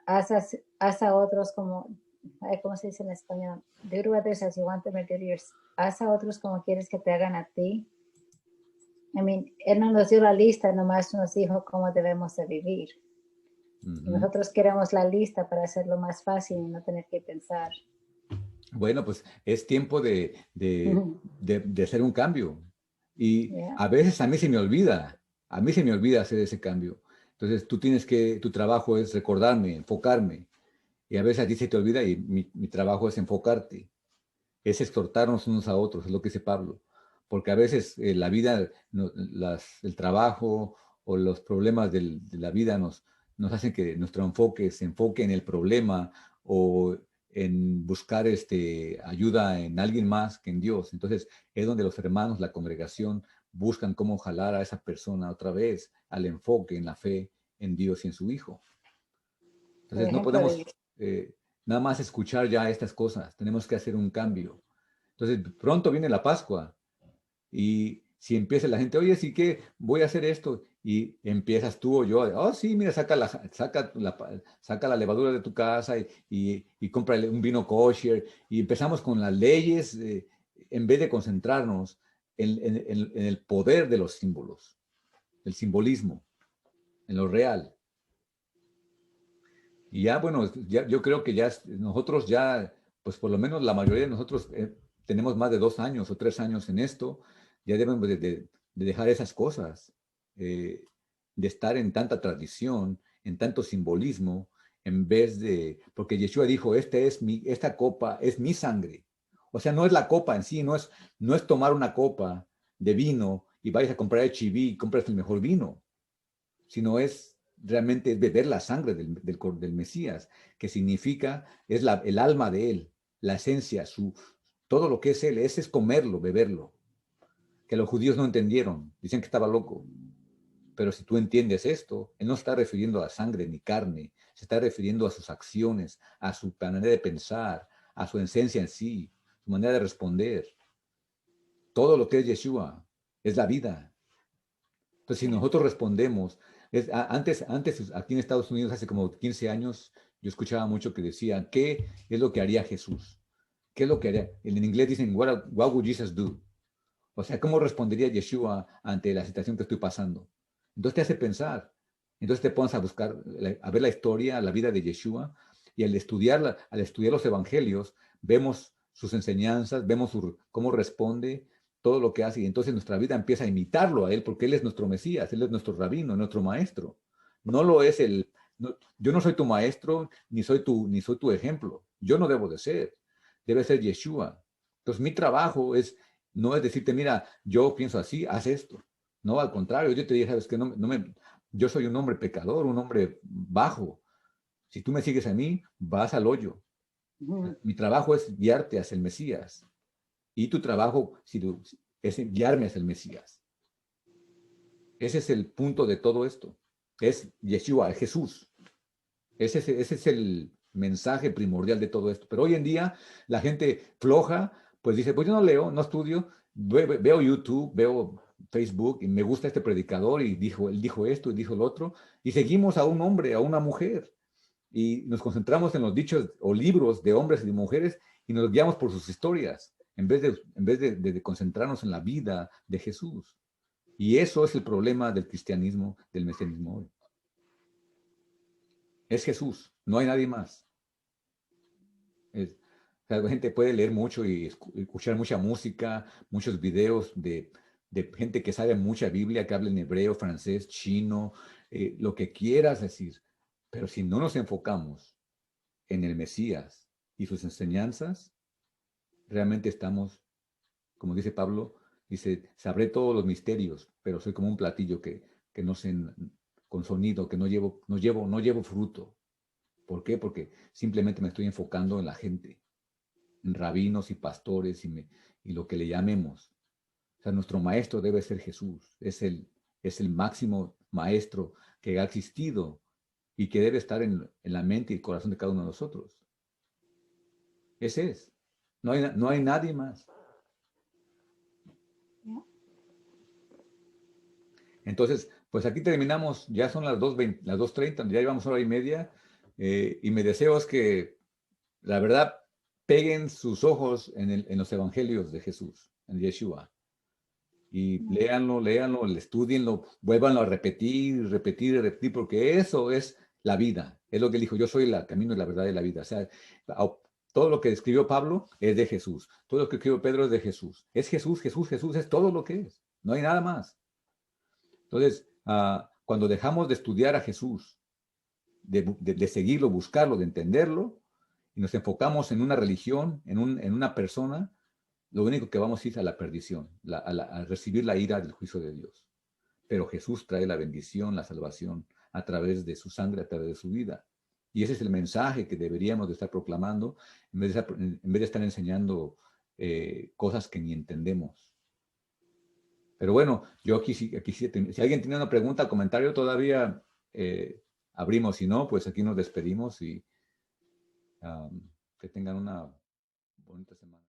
Speaker 2: haz a otros como, ¿cómo se dice en español? Do to others as you want them to do to yours. Haz a otros como quieres que te hagan a ti. I mean, él no nos dio la lista, nomás nos dijo cómo debemos de vivir. Y nosotros queremos la lista para hacerlo más fácil y no tener que pensar.
Speaker 1: Bueno, pues es tiempo de hacer un cambio. Y a veces a mí se me olvida hacer ese cambio. Entonces tu trabajo es recordarme, enfocarme. Y a veces a ti se te olvida y mi trabajo es enfocarte. Es exhortarnos unos a otros, es lo que dice Pablo. Porque a veces la vida, el trabajo o los problemas de la vida nos hacen que nuestro enfoque se enfoque en el problema o en buscar ayuda en alguien más que en Dios. Entonces es donde los hermanos, la congregación, buscan cómo jalar a esa persona otra vez al enfoque en la fe en Dios y en su Hijo. Entonces no podemos nada más escuchar ya estas cosas, tenemos que hacer un cambio. Entonces pronto viene la Pascua y si empieza la gente, oye, sí que voy a hacer esto, y empiezas tú o yo, oh sí, mira, saca la levadura de tu casa y compra un vino kosher, y empezamos con las leyes en vez de concentrarnos en el poder de los símbolos, el simbolismo, en lo real. Y ya, bueno, yo creo que nosotros pues por lo menos la mayoría de nosotros tenemos más de 2 años o 3 años en esto, ya debemos de dejar esas cosas, de estar en tanta tradición, en tanto simbolismo, en vez de, porque Yeshua dijo, esta copa es mi sangre. O sea, no es la copa en sí, no es tomar una copa de vino y vayas a comprar HIV y compras el mejor vino, sino realmente es beber la sangre del Mesías, que significa, es el alma de él, la esencia, todo lo que es él, ese es comerlo, beberlo. Que los judíos no entendieron, dicen que estaba loco. Pero si tú entiendes esto, él no está refiriendo a sangre ni carne, se está refiriendo a sus acciones, a su manera de pensar, a su esencia en sí, su manera de responder. Todo lo que es Yeshua es la vida. Entonces, si nosotros respondemos, antes aquí en Estados Unidos, hace como 15 años, yo escuchaba mucho que decían, ¿qué es lo que haría Jesús? ¿Qué es lo que haría? En inglés dicen, what would Jesus do? O sea, ¿cómo respondería Yeshua ante la situación que estoy pasando? Entonces te hace pensar. Entonces te pones a buscar, a ver la historia, la vida de Yeshua, y al estudiar los evangelios, vemos sus enseñanzas, vemos cómo responde, todo lo que hace, y entonces nuestra vida empieza a imitarlo a él, porque él es nuestro Mesías, él es nuestro rabino, nuestro maestro. No lo es yo no soy tu maestro, ni soy tu ejemplo. Yo no debo de ser. Debe ser Yeshua. Entonces mi trabajo no es decirte, mira, yo pienso así, haz esto. No, al contrario, yo te dije, sabes que yo soy un hombre pecador, un hombre bajo. Si tú me sigues a mí, vas al hoyo. Mi trabajo es guiarte hacia el Mesías. Y tu trabajo es guiarme hacia el Mesías. Ese es el punto de todo esto. Es Yeshua, es Jesús. Ese es el mensaje primordial de todo esto. Pero hoy en día la gente floja, pues dice, pues yo no leo, no estudio, veo YouTube, veo Facebook y me gusta este predicador y él dijo esto y dijo lo otro, y seguimos a un hombre, a una mujer, y nos concentramos en los dichos o libros de hombres y de mujeres y nos guiamos por sus historias, en vez de concentrarnos en la vida de Jesús. Y eso es el problema del cristianismo, del mesianismo hoy. Es Jesús, no hay nadie más. O sea, la gente puede leer mucho y escuchar mucha música, muchos videos de gente que sabe mucha Biblia, que habla en hebreo, francés, chino, lo que quieras decir. Pero si no nos enfocamos en el Mesías y sus enseñanzas, realmente estamos, como dice Pablo, dice, sabré todos los misterios, pero soy como un platillo que no sé, con sonido, que no llevo fruto. ¿Por qué? Porque simplemente me estoy enfocando en la gente, en rabinos y pastores y lo que le llamemos. O sea, nuestro maestro debe ser Jesús. Es el máximo maestro que ha existido y que debe estar en la mente y el corazón de cada uno de nosotros. Ese es. No hay nadie más. Entonces, pues aquí terminamos. Ya son las 2:30, ya llevamos hora y media. Y mi deseo es que, la verdad, peguen sus ojos en los evangelios de Jesús, en Yeshua. Y léanlo, estudienlo, vuélvanlo a repetir, porque eso es la vida. Es lo que él dijo, yo soy el camino y la verdad de la vida. O sea, todo lo que escribió Pablo es de Jesús. Todo lo que escribió Pedro es de Jesús. Es Jesús, Jesús, Jesús, es todo lo que es. No hay nada más. Entonces, cuando dejamos de estudiar a Jesús, de seguirlo, buscarlo, de entenderlo, y nos enfocamos en una religión, en una persona, lo único que vamos a ir a la perdición, a recibir la ira del juicio de Dios. Pero Jesús trae la bendición, la salvación a través de su sangre, a través de su vida. Y ese es el mensaje que deberíamos de estar proclamando en vez de estar enseñando cosas que ni entendemos. Pero bueno, yo aquí sí, si alguien tiene una pregunta, comentario, todavía abrimos. Si no, pues aquí nos despedimos y que tengan una bonita semana.